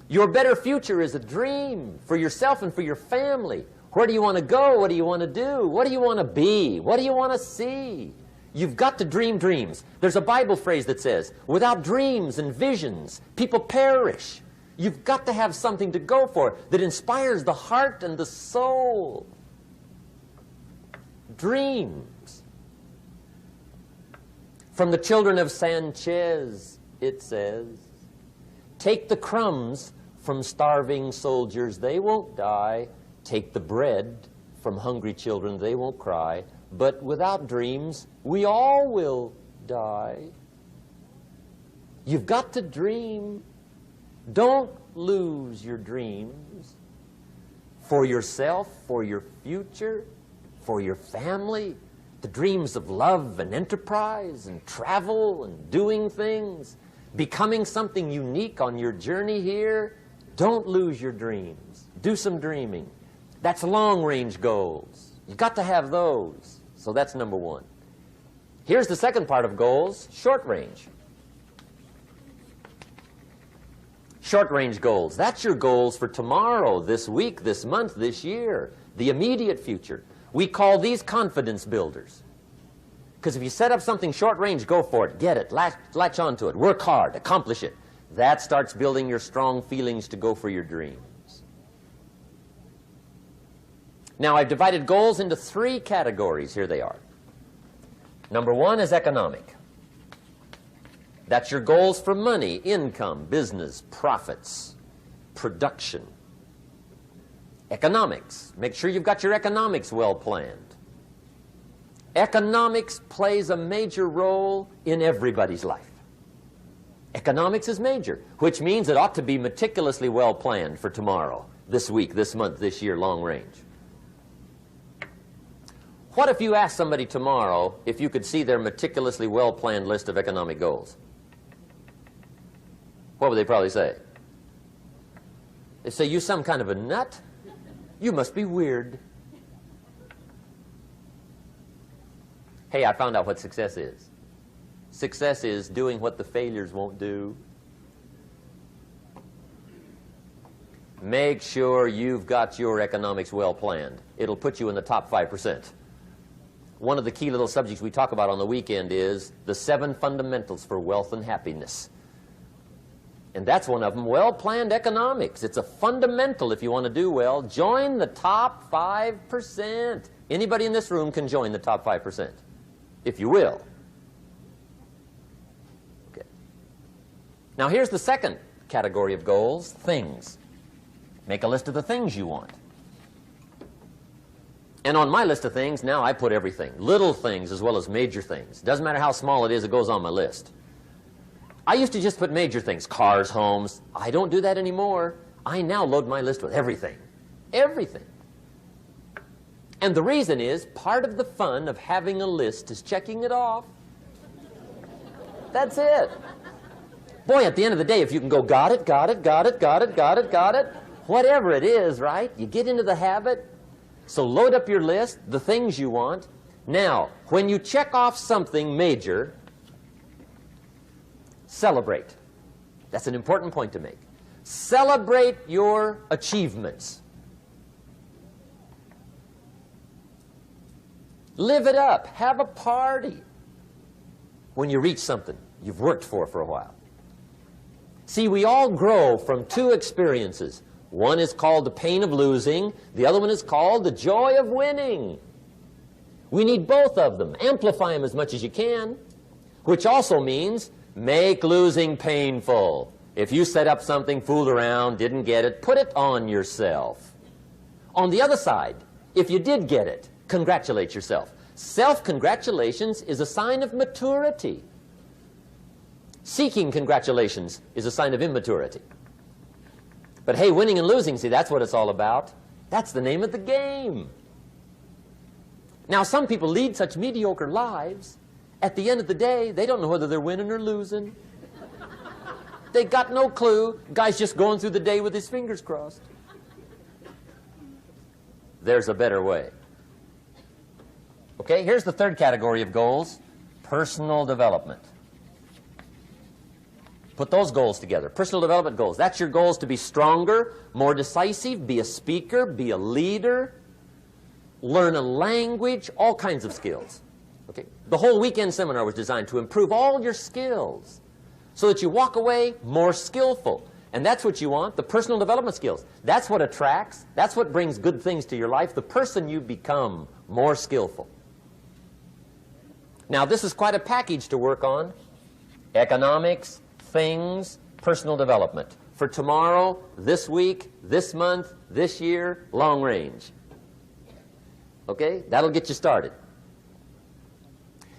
Your better future is a dream for yourself and for your family. Where do you want to go? What do you want to do? What do you want to be? What do you want to see? You've got to dream dreams. There's a Bible phrase that says, without dreams and visions, people perish. You've got to have something to go for that inspires the heart and the soul. Dreams. From the children of Sanchez, it says, take the crumbs from starving soldiers, they won't die. Take the bread from hungry children, they won't cry. But without dreams, we all will die. You've got to dream. Don't lose your dreams for yourself, for your future, for your family. The dreams of love and enterprise and travel and doing things, becoming something unique on your journey here. Don't lose your dreams. Do some dreaming. That's long-range goals. You've got to have those. So that's number 1. Here's the second part of goals, short range. Short-range goals. That's your goals for tomorrow, this week, this month, this year, the immediate future. We call these confidence builders. Because if you set up something short-range, go for it. Get it. Latch onto it. Work hard. Accomplish it. That starts building your strong feelings to go for your dreams. Now, I've divided goals into 3 categories. Here they are. Number 1 is economic. That's your goals for money, income, business, profits, production. Economics. Make sure you've got your economics well planned. Economics plays a major role in everybody's life. Economics is major, which means it ought to be meticulously well planned for tomorrow, this week, this month, this year, long range. What if you asked somebody tomorrow if you could see their meticulously well-planned list of economic goals? What would they probably say? They'd say, you some kind of a nut? You must be weird. Hey, I found out what success is. Success is doing what the failures won't do. Make sure you've got your economics well planned. It'll put you in the top 5%. one of the key little subjects we talk about on the weekend is the 7 fundamentals for wealth and happiness. And that's one of them, well-planned economics. It's a fundamental if you want to do well. Join the top 5%. Anybody in this room can join the top 5%, if you will. Okay. Now here's the second category of goals, things. Make a list of the things you want. And on my list of things, now I put everything. Little things as well as major things. Doesn't matter how small it is, it goes on my list. I used to just put major things, cars, homes. I don't do that anymore. I now load my list with everything. Everything. And the reason is, part of the fun of having a list is checking it off. That's it. Boy, at the end of the day, if you can go, got it, got it, got it, got it, got it, got it, whatever it is, right? You get into the habit. So load up your list, the things you want. Now, when you check off something major, celebrate. That's an important point to make. Celebrate your achievements. Live it up. Have a party when you reach something you've worked for a while. See, we all grow from 2 experiences. One is called the pain of losing. The other one is called the joy of winning. We need both of them. Amplify them as much as you can, which also means make losing painful. If you set up something, fooled around, didn't get it, put it on yourself. On the other side, if you did get it, congratulate yourself. Self-congratulations is a sign of maturity. Seeking congratulations is a sign of immaturity. But hey, winning and losing, see, that's what it's all about. That's the name of the game. Now, some people lead such mediocre lives, at the end of the day, they don't know whether they're winning or losing. They got no clue. Guy's just going through the day with his fingers crossed. There's a better way. Okay, here's the third category of goals, personal development. Put those goals together. Personal development goals. That's your goals to be stronger, more decisive, be a speaker, be a leader, learn a language, all kinds of skills. Okay? The whole weekend seminar was designed to improve all your skills so that you walk away more skillful. And that's what you want, the personal development skills. That's what attracts, that's what brings good things to your life, the person you become more skillful. Now, this is quite a package to work on. Economics, things, personal development. For tomorrow, this week, this month, this year, long range. Okay? That'll get you started.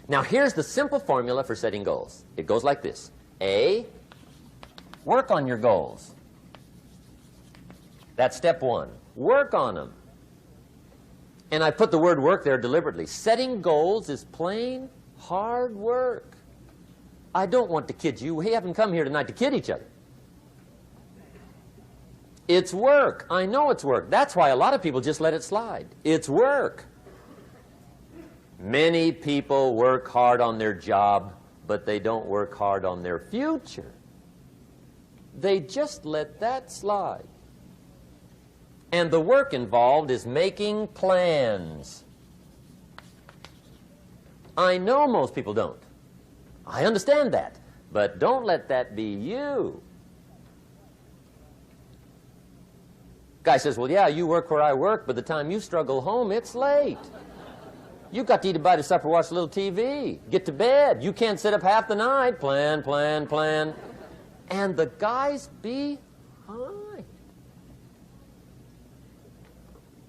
Now, here's the simple formula for setting goals. It goes like this. A, work on your goals. That's step 1. Work on them. And I put the word work there deliberately. Setting goals is plain hard work. I don't want to kid you. We haven't come here tonight to kid each other. It's work. I know it's work. That's why a lot of people just let it slide. It's work. Many people work hard on their job, but they don't work hard on their future. They just let that slide. And the work involved is making plans. I know most people don't. I understand that, but don't let that be you. Guy says, well, yeah, you work where I work, but the time you struggle home, it's late. You've got to eat a bite of supper, watch a little TV, get to bed. You can't sit up half the night. Plan, plan, plan. And the guy's behind.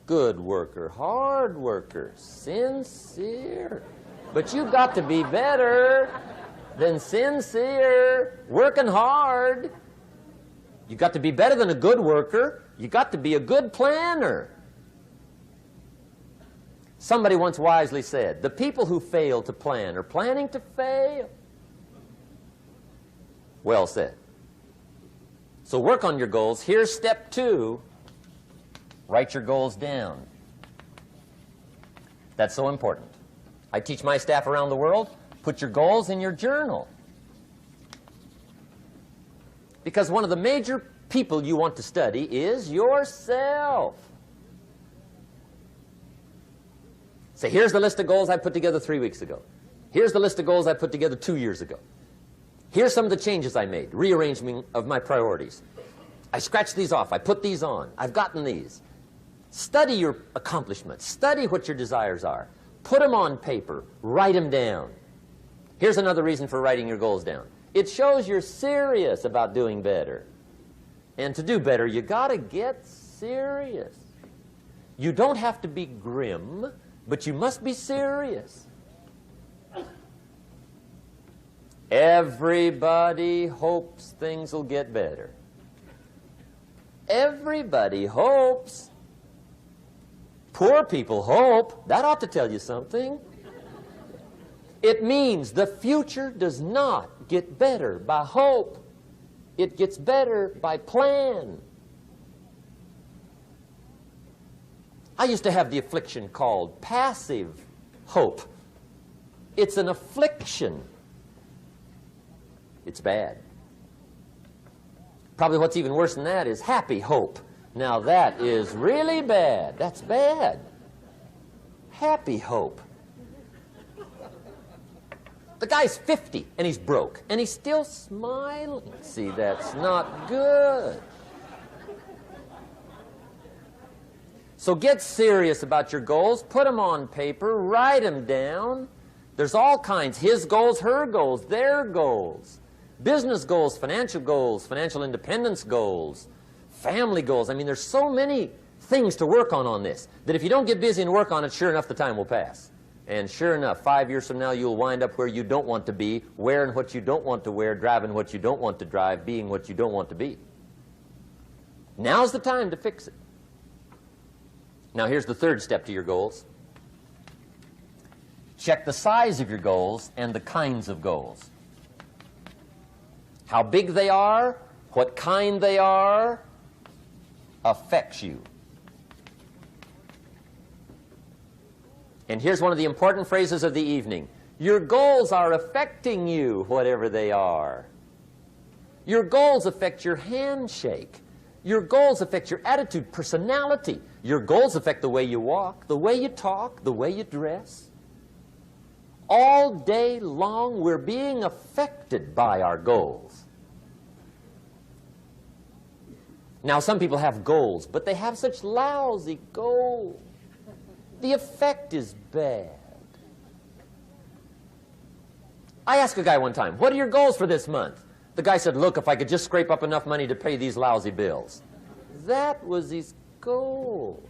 Good worker, hard worker, sincere. But you've got to be better than sincere, working hard. You've got to be better than a good worker. You've got to be a good planner. Somebody once wisely said, the people who fail to plan are planning to fail. Well said. So work on your goals. Here's step 2. Write your goals down. That's so important. I teach my staff around the world, put your goals in your journal. Because one of the major people you want to study is yourself. Say, here's the list of goals I put together 3 weeks ago. Here's the list of goals I put together 2 years ago. Here's some of the changes I made, rearrangement of my priorities. I scratched these off. I put these on. I've gotten these. Study your accomplishments. Study what your desires are. Put them on paper. Write them down. Here's another reason for writing your goals down. It shows you're serious about doing better. And to do better, you got to get serious. You don't have to be grim, but you must be serious. Everybody hopes things will get better. Everybody hopes. Poor people hope. That ought to tell you something. It means the future does not get better by hope. It gets better by plan. I used to have the affliction called passive hope. It's an affliction. It's bad. Probably what's even worse than that is happy hope. Now that is really bad. That's bad. Happy hope. The guy's 50 and he's broke and he's still smiling. See, that's not good. So get serious about your goals. Put them on paper. Write them down. There's all kinds. His goals, her goals, their goals. Business goals, financial independence goals, family goals. I mean, there's so many things to work on this that if you don't get busy and work on it, sure enough, the time will pass. And sure enough, 5 years from now, you'll wind up where you don't want to be, wearing what you don't want to wear, driving what you don't want to drive, being what you don't want to be. Now's the time to fix it. Now, here's the third step to your goals. Check the size of your goals and the kinds of goals. How big they are, what kind they are, affects you. And here's one of the important phrases of the evening. Your goals are affecting you, whatever they are. Your goals affect your handshake. Your goals affect your attitude, personality. Your goals affect the way you walk, the way you talk, the way you dress. All day long, we're being affected by our goals. Now, some people have goals, but they have such lousy goals. The effect is bad. I asked a guy one time, what are your goals for this month? The guy said, look, if I could just scrape up enough money to pay these lousy bills. That was his goal.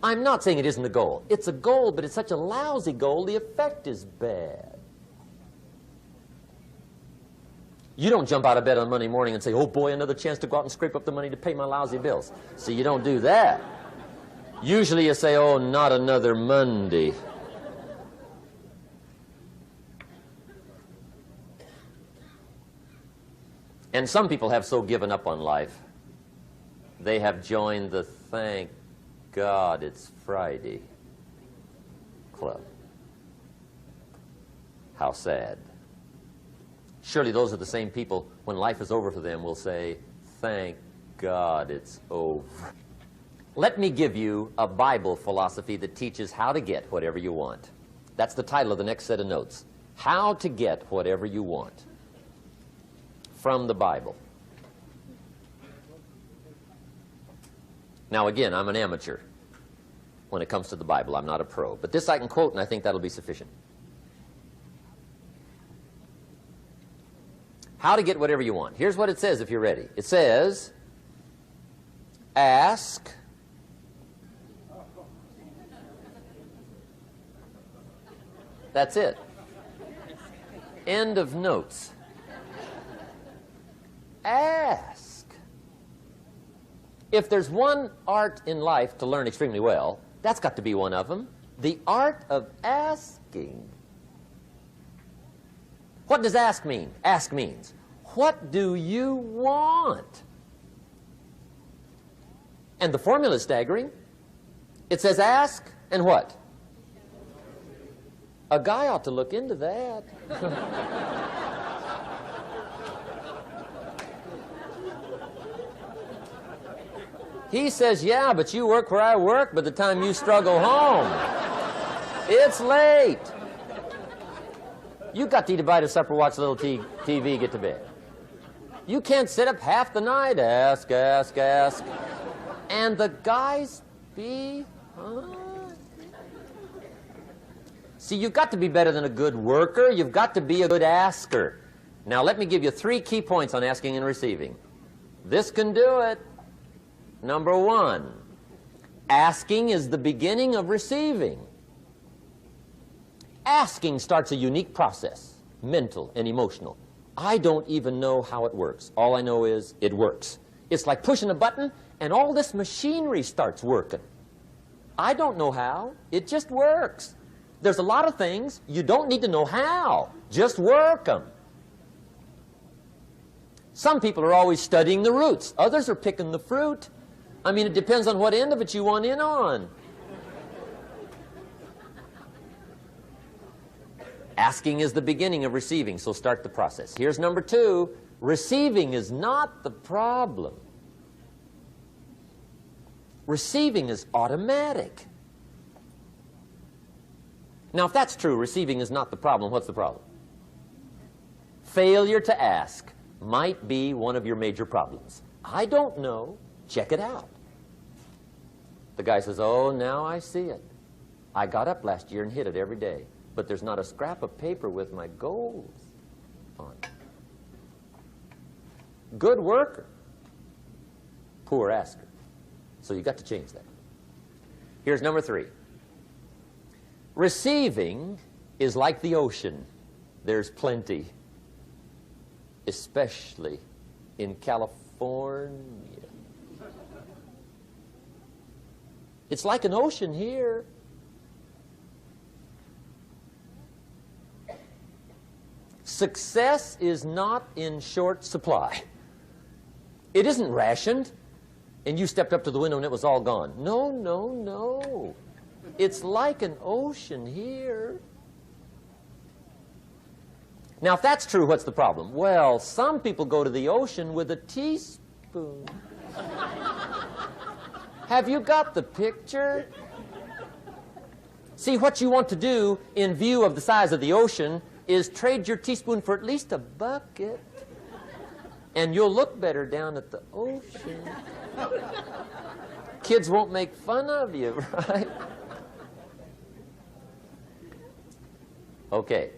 I'm not saying it isn't a goal. It's a goal, but it's such a lousy goal, the effect is bad. You don't jump out of bed on Monday morning and say, oh boy, another chance to go out and scrape up the money to pay my lousy bills. See, you don't do that. Usually you say, oh, not another Monday. And some people have so given up on life, they have joined the thank God it's Friday club. How sad. Surely those are the same people, when life is over for them, will say, thank God it's over. Let me give you a Bible philosophy that teaches how to get whatever you want. That's the title of the next set of notes. How to get whatever you want. From the Bible. Now again, I'm an amateur when it comes to the Bible. I'm not a pro. But this I can quote, and I think that'll be sufficient. How to get whatever you want. Here's what it says if you're ready. It says, ask, that's it. End of notes. Ask. If there's one art in life to learn extremely well, that's got to be one of them. The art of asking. What does ask mean? Ask means, what do you want? And the formula is staggering. It says ask and what? A guy ought to look into that. He says, yeah, but you work where I work by the time you struggle home. It's late. You've got to eat a bite of supper, watch a little TV, get to bed. You can't sit up half the night, ask. And the guys See, you've got to be better than a good worker. You've got to be a good asker. Now, let me give you 3 key points on asking and receiving. This can do it. Number 1, asking is the beginning of receiving. Asking starts a unique process, mental and emotional. I don't even know how it works. All I know is it works. It's like pushing a button and all this machinery starts working. I don't know how. It just works. There's a lot of things you don't need to know how. Just work them. Some people are always studying the roots. Others are picking the fruit. I mean, it depends on what end of it you want in on. Asking is the beginning of receiving, so start the process. Here's number 2. Receiving is not the problem. Receiving is automatic. Now, if that's true, receiving is not the problem, what's the problem? Failure to ask might be one of your major problems. I don't know. Check it out. The guy says, oh, now I see it. I got up last year and hit it every day, but there's not a scrap of paper with my goals on it. Good worker, poor asker. So you've got to change that. Here's number 3. Receiving is like the ocean. There's plenty, especially in California. It's like an ocean here. Success is not in short supply. It isn't rationed, and you stepped up to the window and it was all gone. No, no, no. It's like an ocean here. Now, if that's true, what's the problem? Well, some people go to the ocean with a teaspoon. Have you got the picture? See, what you want to do in view of the size of the ocean is trade your teaspoon for at least a bucket, and you'll look better down at the ocean. Kids won't make fun of you, right? Okay.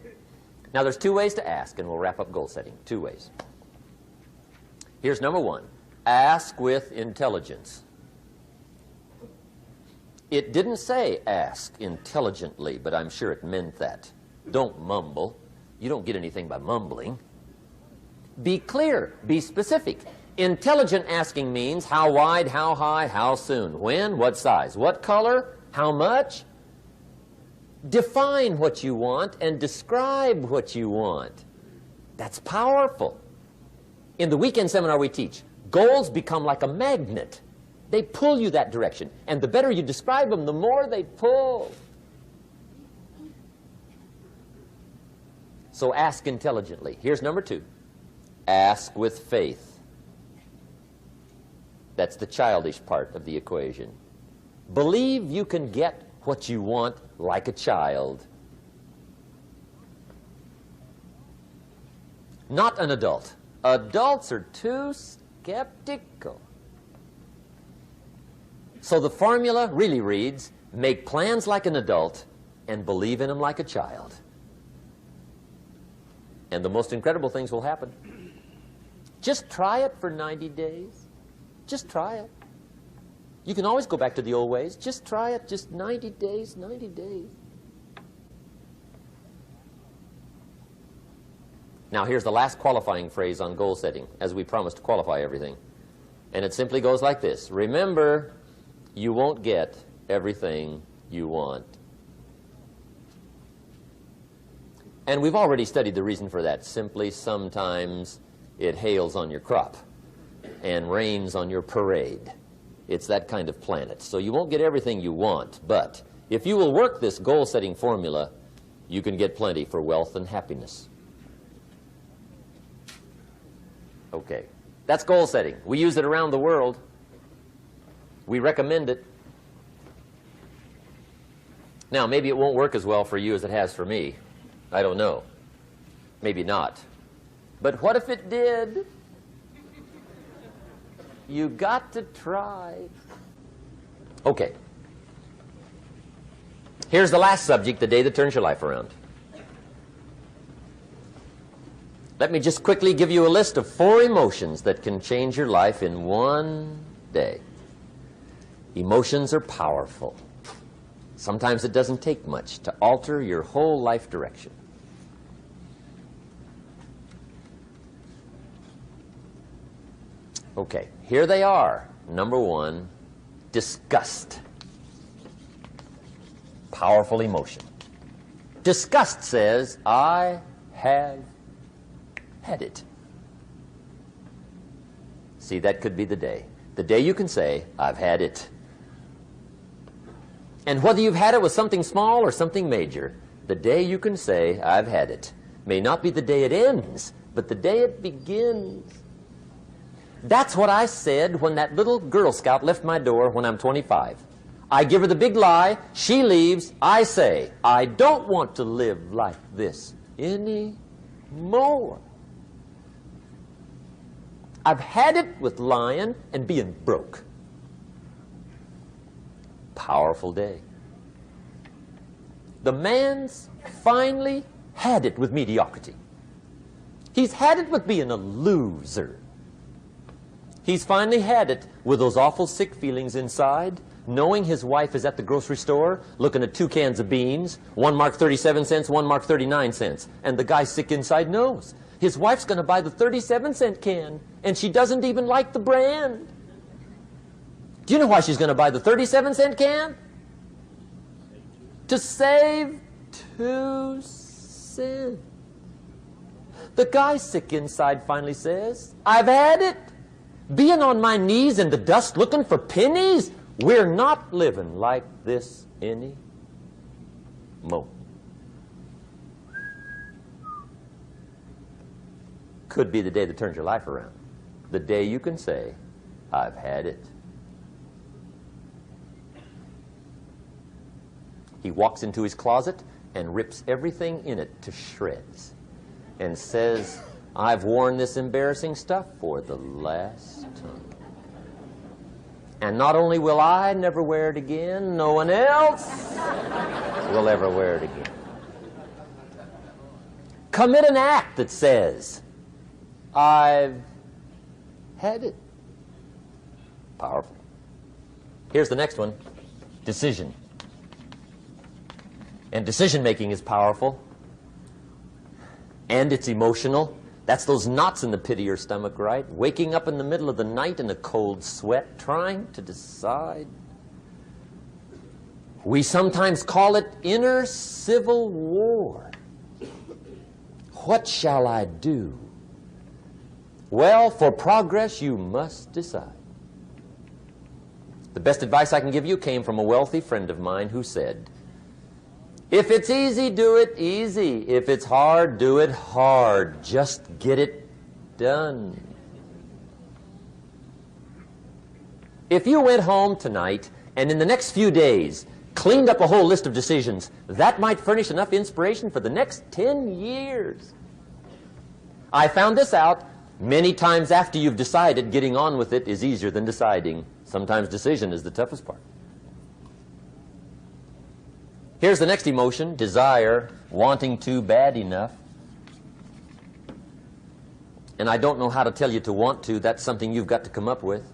Now, there's 2 ways to ask, and we'll wrap up goal setting. 2 ways. Here's number 1. Ask with intelligence. It didn't say ask intelligently, but I'm sure it meant that. Don't mumble. You don't get anything by mumbling. Be clear. Be specific. Intelligent asking means how wide, how high, how soon, when, what size, what color, how much. Define what you want and describe what you want. That's powerful. In the weekend seminar we teach, goals become like a magnet. They pull you that direction. And the better you describe them, the more they pull. So ask intelligently. Here's number 2. Ask with faith. That's the childish part of the equation. Believe you can get what you want like a child. Not an adult. Adults are too skeptical. So the formula really reads, make plans like an adult and believe in them like a child. And the most incredible things will happen. Just try it for 90 days. Just try it. You can always go back to the old ways. Just try it. Just 90 days, 90 days. Now, here's the last qualifying phrase on goal setting, as we promised to qualify everything. And it simply goes like this. Remember, you won't get everything you want. And we've already studied the reason for that. Simply, sometimes it hails on your crop and rains on your parade. It's that kind of planet. So you won't get everything you want, but if you will work this goal-setting formula, you can get plenty for wealth and happiness. Okay, that's goal setting. We use it around the world. We recommend it. Now, maybe it won't work as well for you as it has for me. I don't know. Maybe not. But what if it did? You got to try. Okay. Here's the last subject, the day that turns your life around. Let me just quickly give you a list of 4 emotions that can change your life in one day. Emotions are powerful. Sometimes it doesn't take much to alter your whole life direction. Okay, here they are. Number 1, disgust. Powerful emotion. Disgust says, I have had it. See, that could be the day. The day you can say, I've had it. And whether you've had it with something small or something major, the day you can say, I've had it, may not be the day it ends, but the day it begins. That's what I said when that little Girl Scout left my door when I'm 25. I give her the big lie, she leaves, I say, I don't want to live like this anymore. I've had it with lying and being broke. Powerful day. The man's finally had it with mediocrity. He's had it with being a loser. He's finally had it with those awful sick feelings inside, knowing his wife is at the grocery store looking at 2 cans of beans, one marked 37 cents, one marked 39 cents. And the guy sick inside knows his wife's going to buy the 37-cent can, and she doesn't even like the brand. Do you know why she's going to buy the 37-cent can? To save 2 cents. The guy sick inside finally says, I've had it. Being on my knees in the dust looking for pennies? We're not living like this anymore. Could be the day that turns your life around. The day you can say, I've had it. He walks into his closet and rips everything in it to shreds and says, I've worn this embarrassing stuff for the last time. And not only will I never wear it again, no one else will ever wear it again. Commit an act that says, I've had it. Powerful. Here's the next one, decision. And decision-making is powerful. And it's emotional. That's those knots in the pit of your stomach, right? Waking up in the middle of the night in a cold sweat, trying to decide. We sometimes call it inner civil war. What shall I do? Well, for progress, you must decide. The best advice I can give you came from a wealthy friend of mine who said, if it's easy, do it easy. If it's hard, do it hard. Just get it done. If you went home tonight and in the next few days cleaned up a whole list of decisions, that might furnish enough inspiration for the next 10 years. I found this out many times after you've decided. Getting on with it is easier than deciding. Sometimes decision is the toughest part. Here's the next emotion, desire, wanting to bad enough. And I don't know how to tell you to want to. That's something you've got to come up with.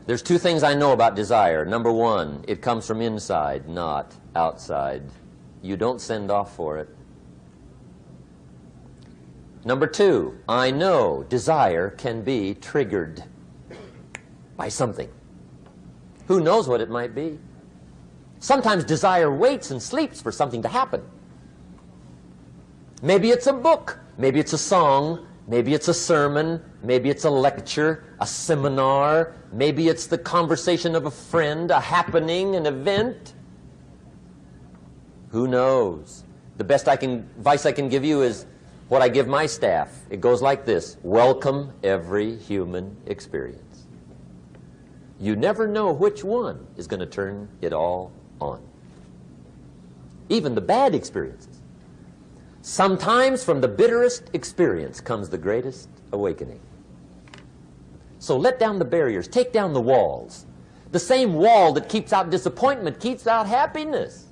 There's 2 things I know about desire. Number 1, it comes from inside, not outside. You don't send off for it. Number 2, I know desire can be triggered by something. Who knows what it might be? Sometimes desire waits and sleeps for something to happen. Maybe it's a book, maybe it's a song, maybe it's a sermon, maybe it's a lecture, a seminar, maybe it's the conversation of a friend, a happening, an event. Who knows? The best advice I can give you is what I give my staff. It goes like this: welcome every human experience. You never know which one is going to turn it all on. even the bad experiences. Sometimes from the bitterest experience comes the greatest awakening. So let down the barriers, take down the walls. The same wall that keeps out disappointment keeps out happiness.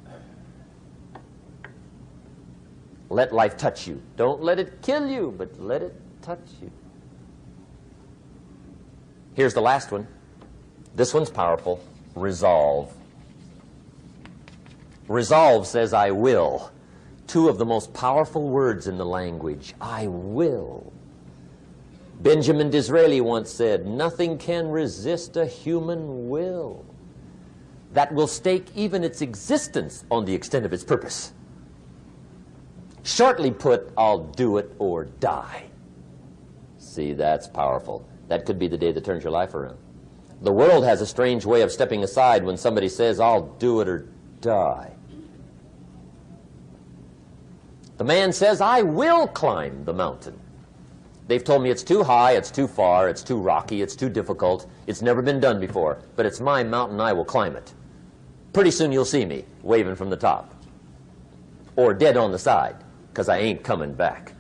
Let life touch you. Don't let it kill you, but let it touch you. Here's the last one. This one's powerful. Resolve. Resolve says, I will. Two of the most powerful words in the language. I will. Benjamin Disraeli once said, nothing can resist a human will that will stake even its existence on the extent of its purpose. Shortly put, I'll do it or die. See, that's powerful. That could be the day that turns your life around. The world has a strange way of stepping aside when somebody says, I'll do it or die. The man says, I will climb the mountain. They've told me it's too high, it's too far, it's too rocky, it's too difficult, it's never been done before, but it's my mountain, I will climb it. Pretty soon you'll see me waving from the top. Or dead on the side, because I ain't coming back.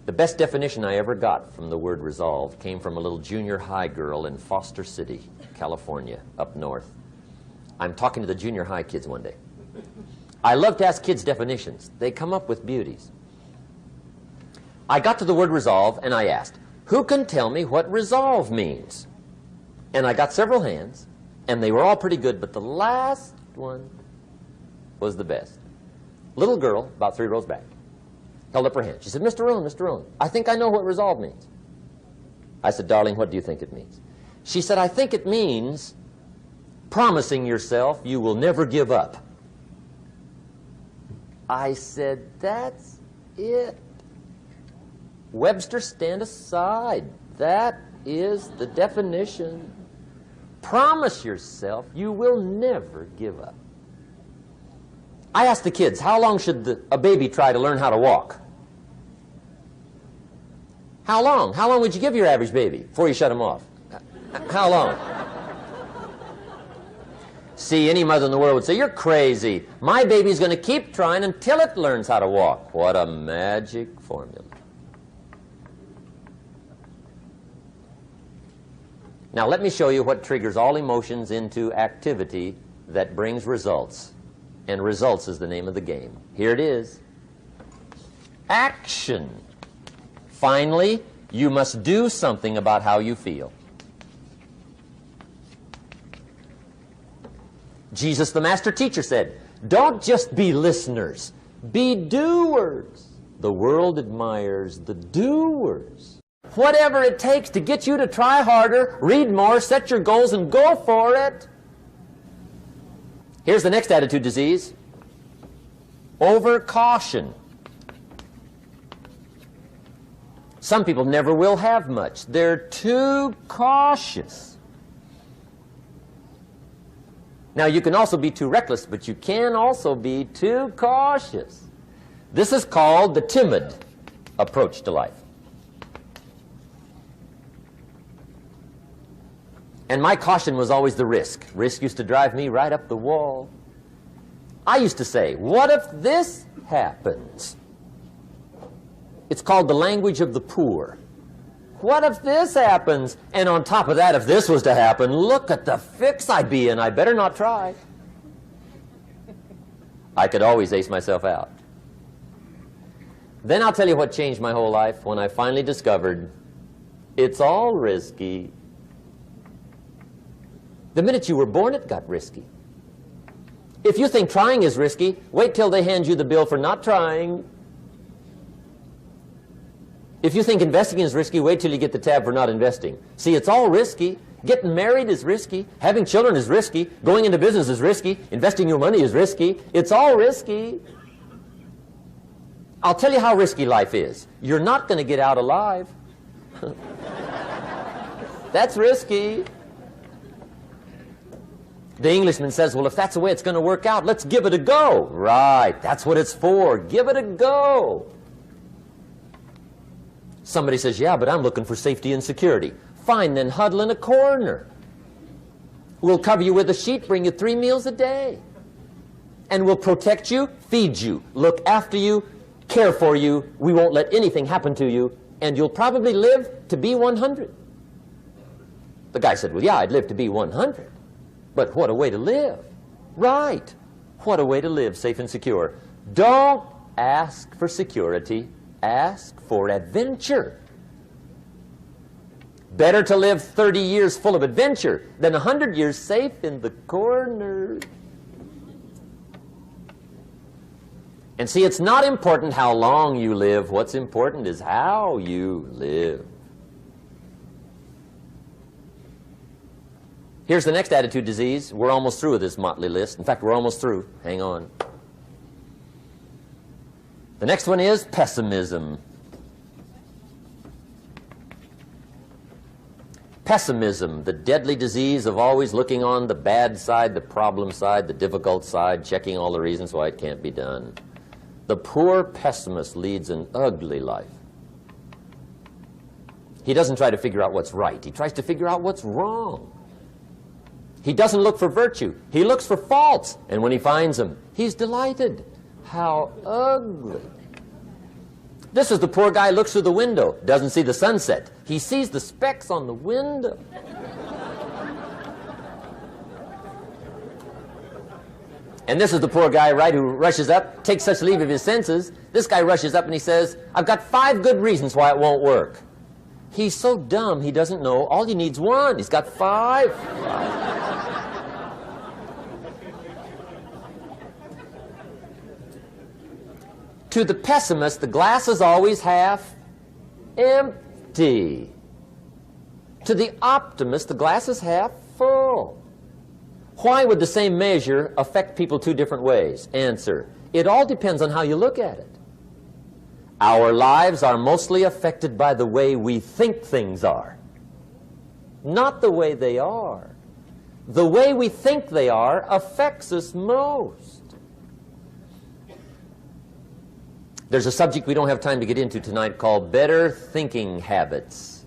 The best definition I ever got from the word resolve came from a little junior high girl in Foster City, California, up north. I'm talking to the junior high kids one day. I love to ask kids definitions. They come up with beauties. I got to the word resolve and I asked, who can tell me what resolve means? And I got several hands, and they were all pretty good, but the last one was the best. Little girl, about 3 rows back, held up her hand. She said, Mr. Rohn, I think I know what resolve means. I said, darling, what do you think it means? She said, I think it means promising yourself you will never give up. I said, that's it. Webster, stand aside. That is the definition. Promise yourself you will never give up. I asked the kids, how long should a baby try to learn how to walk? How long? How long would you give your average baby before you shut him off? How long? See, any mother in the world would say, you're crazy. My baby's going to keep trying until it learns how to walk. What a magic formula. Now let me show you what triggers all emotions into activity that brings results. And results is the name of the game. Here it is. Action. Finally, you must do something about how you feel. Jesus, the master teacher, said, don't just be listeners, be doers. The world admires the doers. Whatever it takes to get you to try harder, read more, set your goals, and go for it. Here's the next attitude disease. Overcaution. Some people never will have much. They're too cautious. Now, you can also be too reckless, but you can also be too cautious. This is called the timid approach to life. And my caution was always the risk. Risk used to drive me right up the wall. I used to say, what if this happens? It's called the language of the poor. What if this happens? And on top of that, if this was to happen, look at the fix I'd be in. I better not try. I could always ace myself out. Then I'll tell you what changed my whole life when I finally discovered it's all risky. The minute you were born, it got risky. If you think trying is risky, wait till they hand you the bill for not trying. If you think investing is risky, wait till you get the tab for not investing. See, it's all risky. Getting married is risky. Having children is risky. Going into business is risky. Investing your money is risky. It's all risky. I'll tell you how risky life is. You're not going to get out alive. That's risky. The Englishman says, well, if that's the way it's going to work out, let's give it a go. Right, that's what it's for. Give it a go. Somebody says, yeah, but I'm looking for safety and security. Fine, then huddle in a corner. We'll cover you with a sheet, bring you 3 meals a day. And we'll protect you, feed you, look after you, care for you. We won't let anything happen to you. And you'll probably live to be 100. The guy said, well, yeah, I'd live to be 100. But what a way to live. Right. What a way to live, safe and secure. Don't ask for security. Ask for adventure. Better to live 30 years full of adventure than 100 years safe in the corner. And see, it's not important how long you live. What's important is how you live. Here's the next attitude disease. We're almost through with this motley list. In fact, we're almost through. Hang on. The next one is pessimism. Pessimism, the deadly disease of always looking on the bad side, the problem side, the difficult side, checking all the reasons why it can't be done. The poor pessimist leads an ugly life. He doesn't try to figure out what's right. He tries to figure out what's wrong. He doesn't look for virtue. He looks for faults. And when he finds them, he's delighted. How ugly. This is the poor guy who looks through the window, doesn't see the sunset. He sees the specks on the window. And this is the poor guy, right, who rushes up, takes such leave of his senses. This guy rushes up and he says, I've got 5 good reasons why it won't work. He's so dumb he doesn't know. All he needs 1. He's got 5. To the pessimist, the glass is always half empty. To the optimist, the glass is half full. Why would the same measure affect people 2 different ways? Answer, it all depends on how you look at it. Our lives are mostly affected by the way we think things are, not the way they are. The way we think they are affects us most. There's a subject we don't have time to get into tonight called better thinking habits.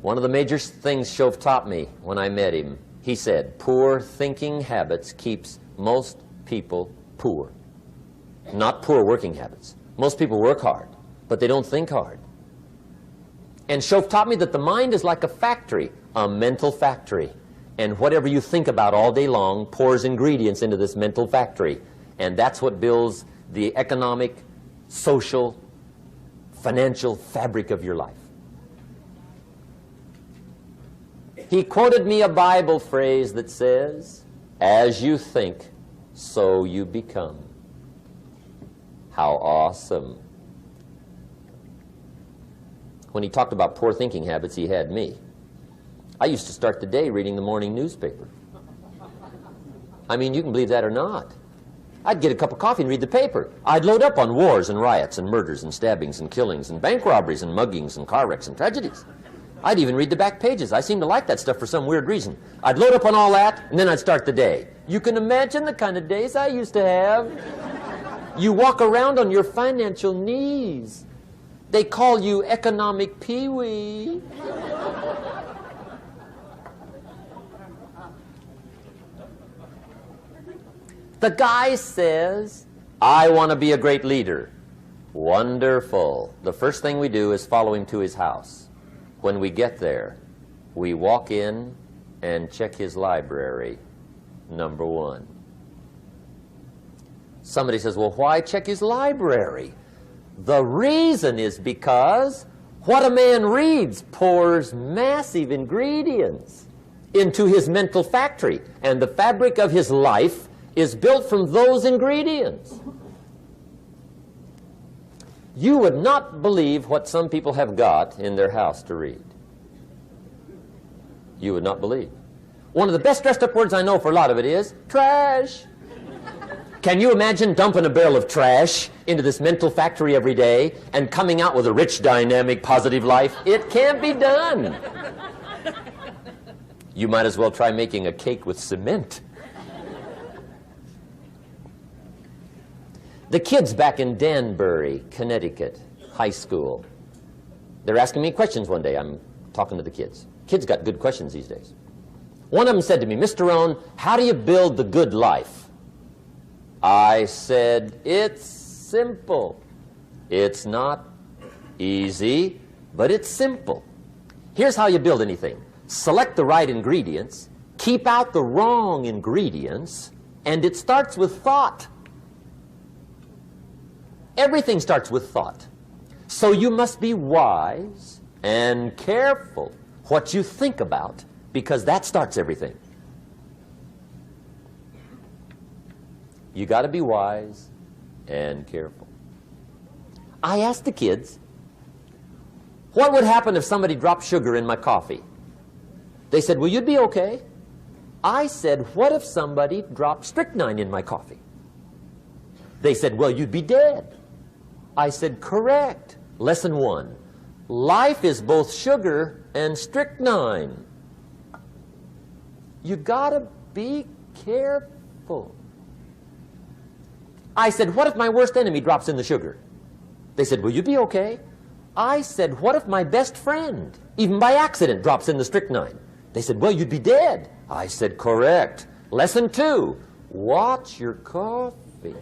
One of the major things Shoaff taught me when I met him, he said, poor thinking habits keeps most people poor. Not poor working habits. Most people work hard, but they don't think hard. And Shoaff taught me that the mind is like a factory, a mental factory. And whatever you think about all day long pours ingredients into this mental factory. And that's what builds the economic, social, financial fabric of your life. He quoted me a Bible phrase that says, as you think, so you become. How awesome. When he talked about poor thinking habits, he had me. I used to start the day reading the morning newspaper. I mean, you can believe that or not. I'd get a cup of coffee and read the paper. I'd load up on wars and riots and murders and stabbings and killings and bank robberies and muggings and car wrecks and tragedies. I'd even read the back pages. I seem to like that stuff for some weird reason. I'd load up on all that, and then I'd start the day. You can imagine the kind of days I used to have. You walk around on your financial knees. They call you economic peewee. The guy says, I want to be a great leader. Wonderful. The first thing we do is follow him to his house. When we get there, we walk in and check his library, number 1. Somebody says, well, why check his library? The reason is because what a man reads pours massive ingredients into his mental factory, and the fabric of his life is built from those ingredients. You would not believe what some people have got in their house to read. You would not believe. One of the best dressed up words I know for a lot of it is trash. Can you imagine dumping a barrel of trash into this mental factory every day and coming out with a rich, dynamic, positive life? It can't be done. You might as well try making a cake with cement. The kids back in Danbury, Connecticut, high school, they're asking me questions one day. I'm talking to the kids. Kids got good questions these days. One of them said to me, Mr. Rohn, how do you build the good life? I said, it's simple. It's not easy, but it's simple. Here's how you build anything. Select the right ingredients, keep out the wrong ingredients, and it starts with thought. Everything starts with thought. So you must be wise and careful what you think about, because that starts everything. You got to be wise and careful. I asked the kids, what would happen if somebody dropped sugar in my coffee? They said, well, you'd be okay. I said, what if somebody dropped strychnine in my coffee? They said, well, you'd be dead. I said, correct. Lesson 1. Life is both sugar and strychnine. You gotta be careful. I said, what if my worst enemy drops in the sugar? They said, will you be okay? I said, what if my best friend, even by accident, drops in the strychnine? They said, well, you'd be dead. I said, correct. Lesson 2, watch your coffee.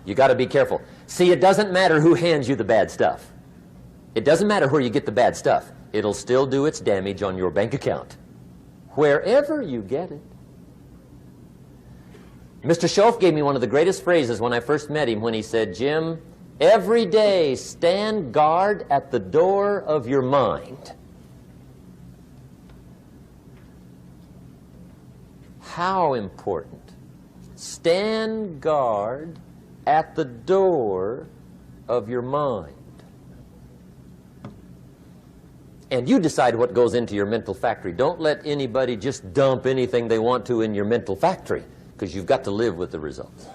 You got to be careful. See, it doesn't matter who hands you the bad stuff. It doesn't matter where you get the bad stuff. It'll still do its damage on your bank account, wherever you get it. Mr. Schoaf gave me one of the greatest phrases when I first met him when he said, Jim, every day stand guard at the door of your mind. How important. Stand guard at the door of your mind. And you decide what goes into your mental factory. Don't let anybody just dump anything they want to in your mental factory, because you've got to live with the results.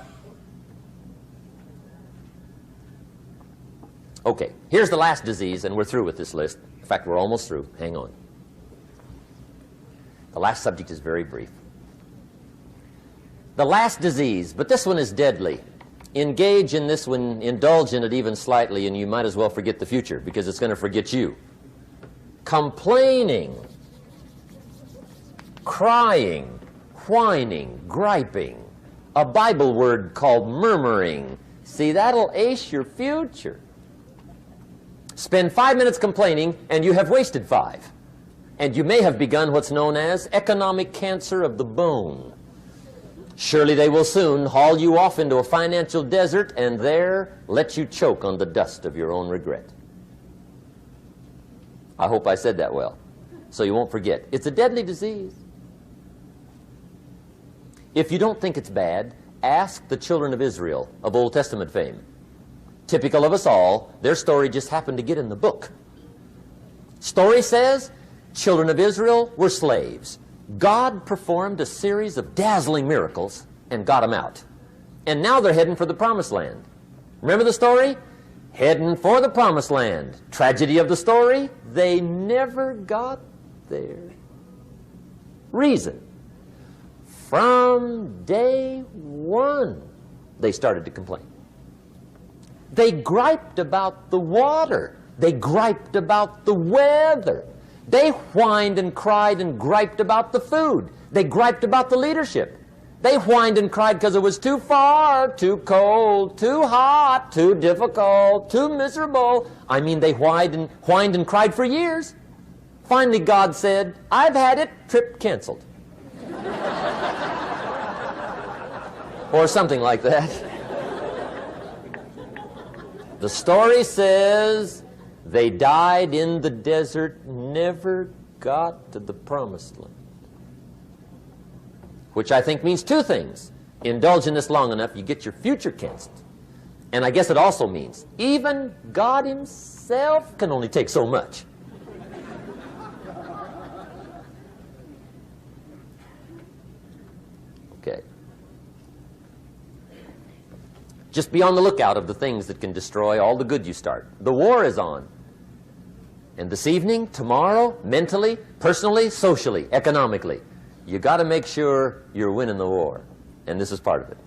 Okay, here's the last disease, and we're through with this list. In fact, we're almost through. Hang on. The last subject is very brief. The last disease, but this one is deadly. Engage in this one, indulge in it even slightly, and you might as well forget the future, because it's going to forget you. Complaining, crying, whining, griping, a Bible word called murmuring. See, that'll ace your future. Spend 5 minutes complaining, and you have wasted 5. And you may have begun what's known as economic cancer of the bone. Surely they will soon haul you off into a financial desert and there let you choke on the dust of your own regret. I hope I said that well, so you won't forget. It's a deadly disease. If you don't think it's bad, ask the children of Israel of Old Testament fame. Typical of us all, their story just happened to get in the book. Story says, children of Israel were slaves. God performed a series of dazzling miracles and got them out. And now they're heading for the promised land. Remember the story? Heading for the promised land. Tragedy of the story, they never got there. Reason. From day one, they started to complain. They griped about the water. They griped about the weather. They whined and cried and griped about the food. They griped about the leadership. They whined and cried because it was too far, too cold, too hot, too difficult, too miserable. I mean, they whined and cried for years. Finally, God said, I've had it, trip canceled. Or something like that. The story says they died in the desert, never got to the promised land. Which I think means 2 things. Indulge in this long enough, you get your future canceled. And I guess it also means even God himself can only take so much. Okay. Just be on the lookout of the things that can destroy all the good you start. The war is on. And this evening, tomorrow, mentally, personally, socially, economically, you got to make sure you're winning the war. And this is part of it.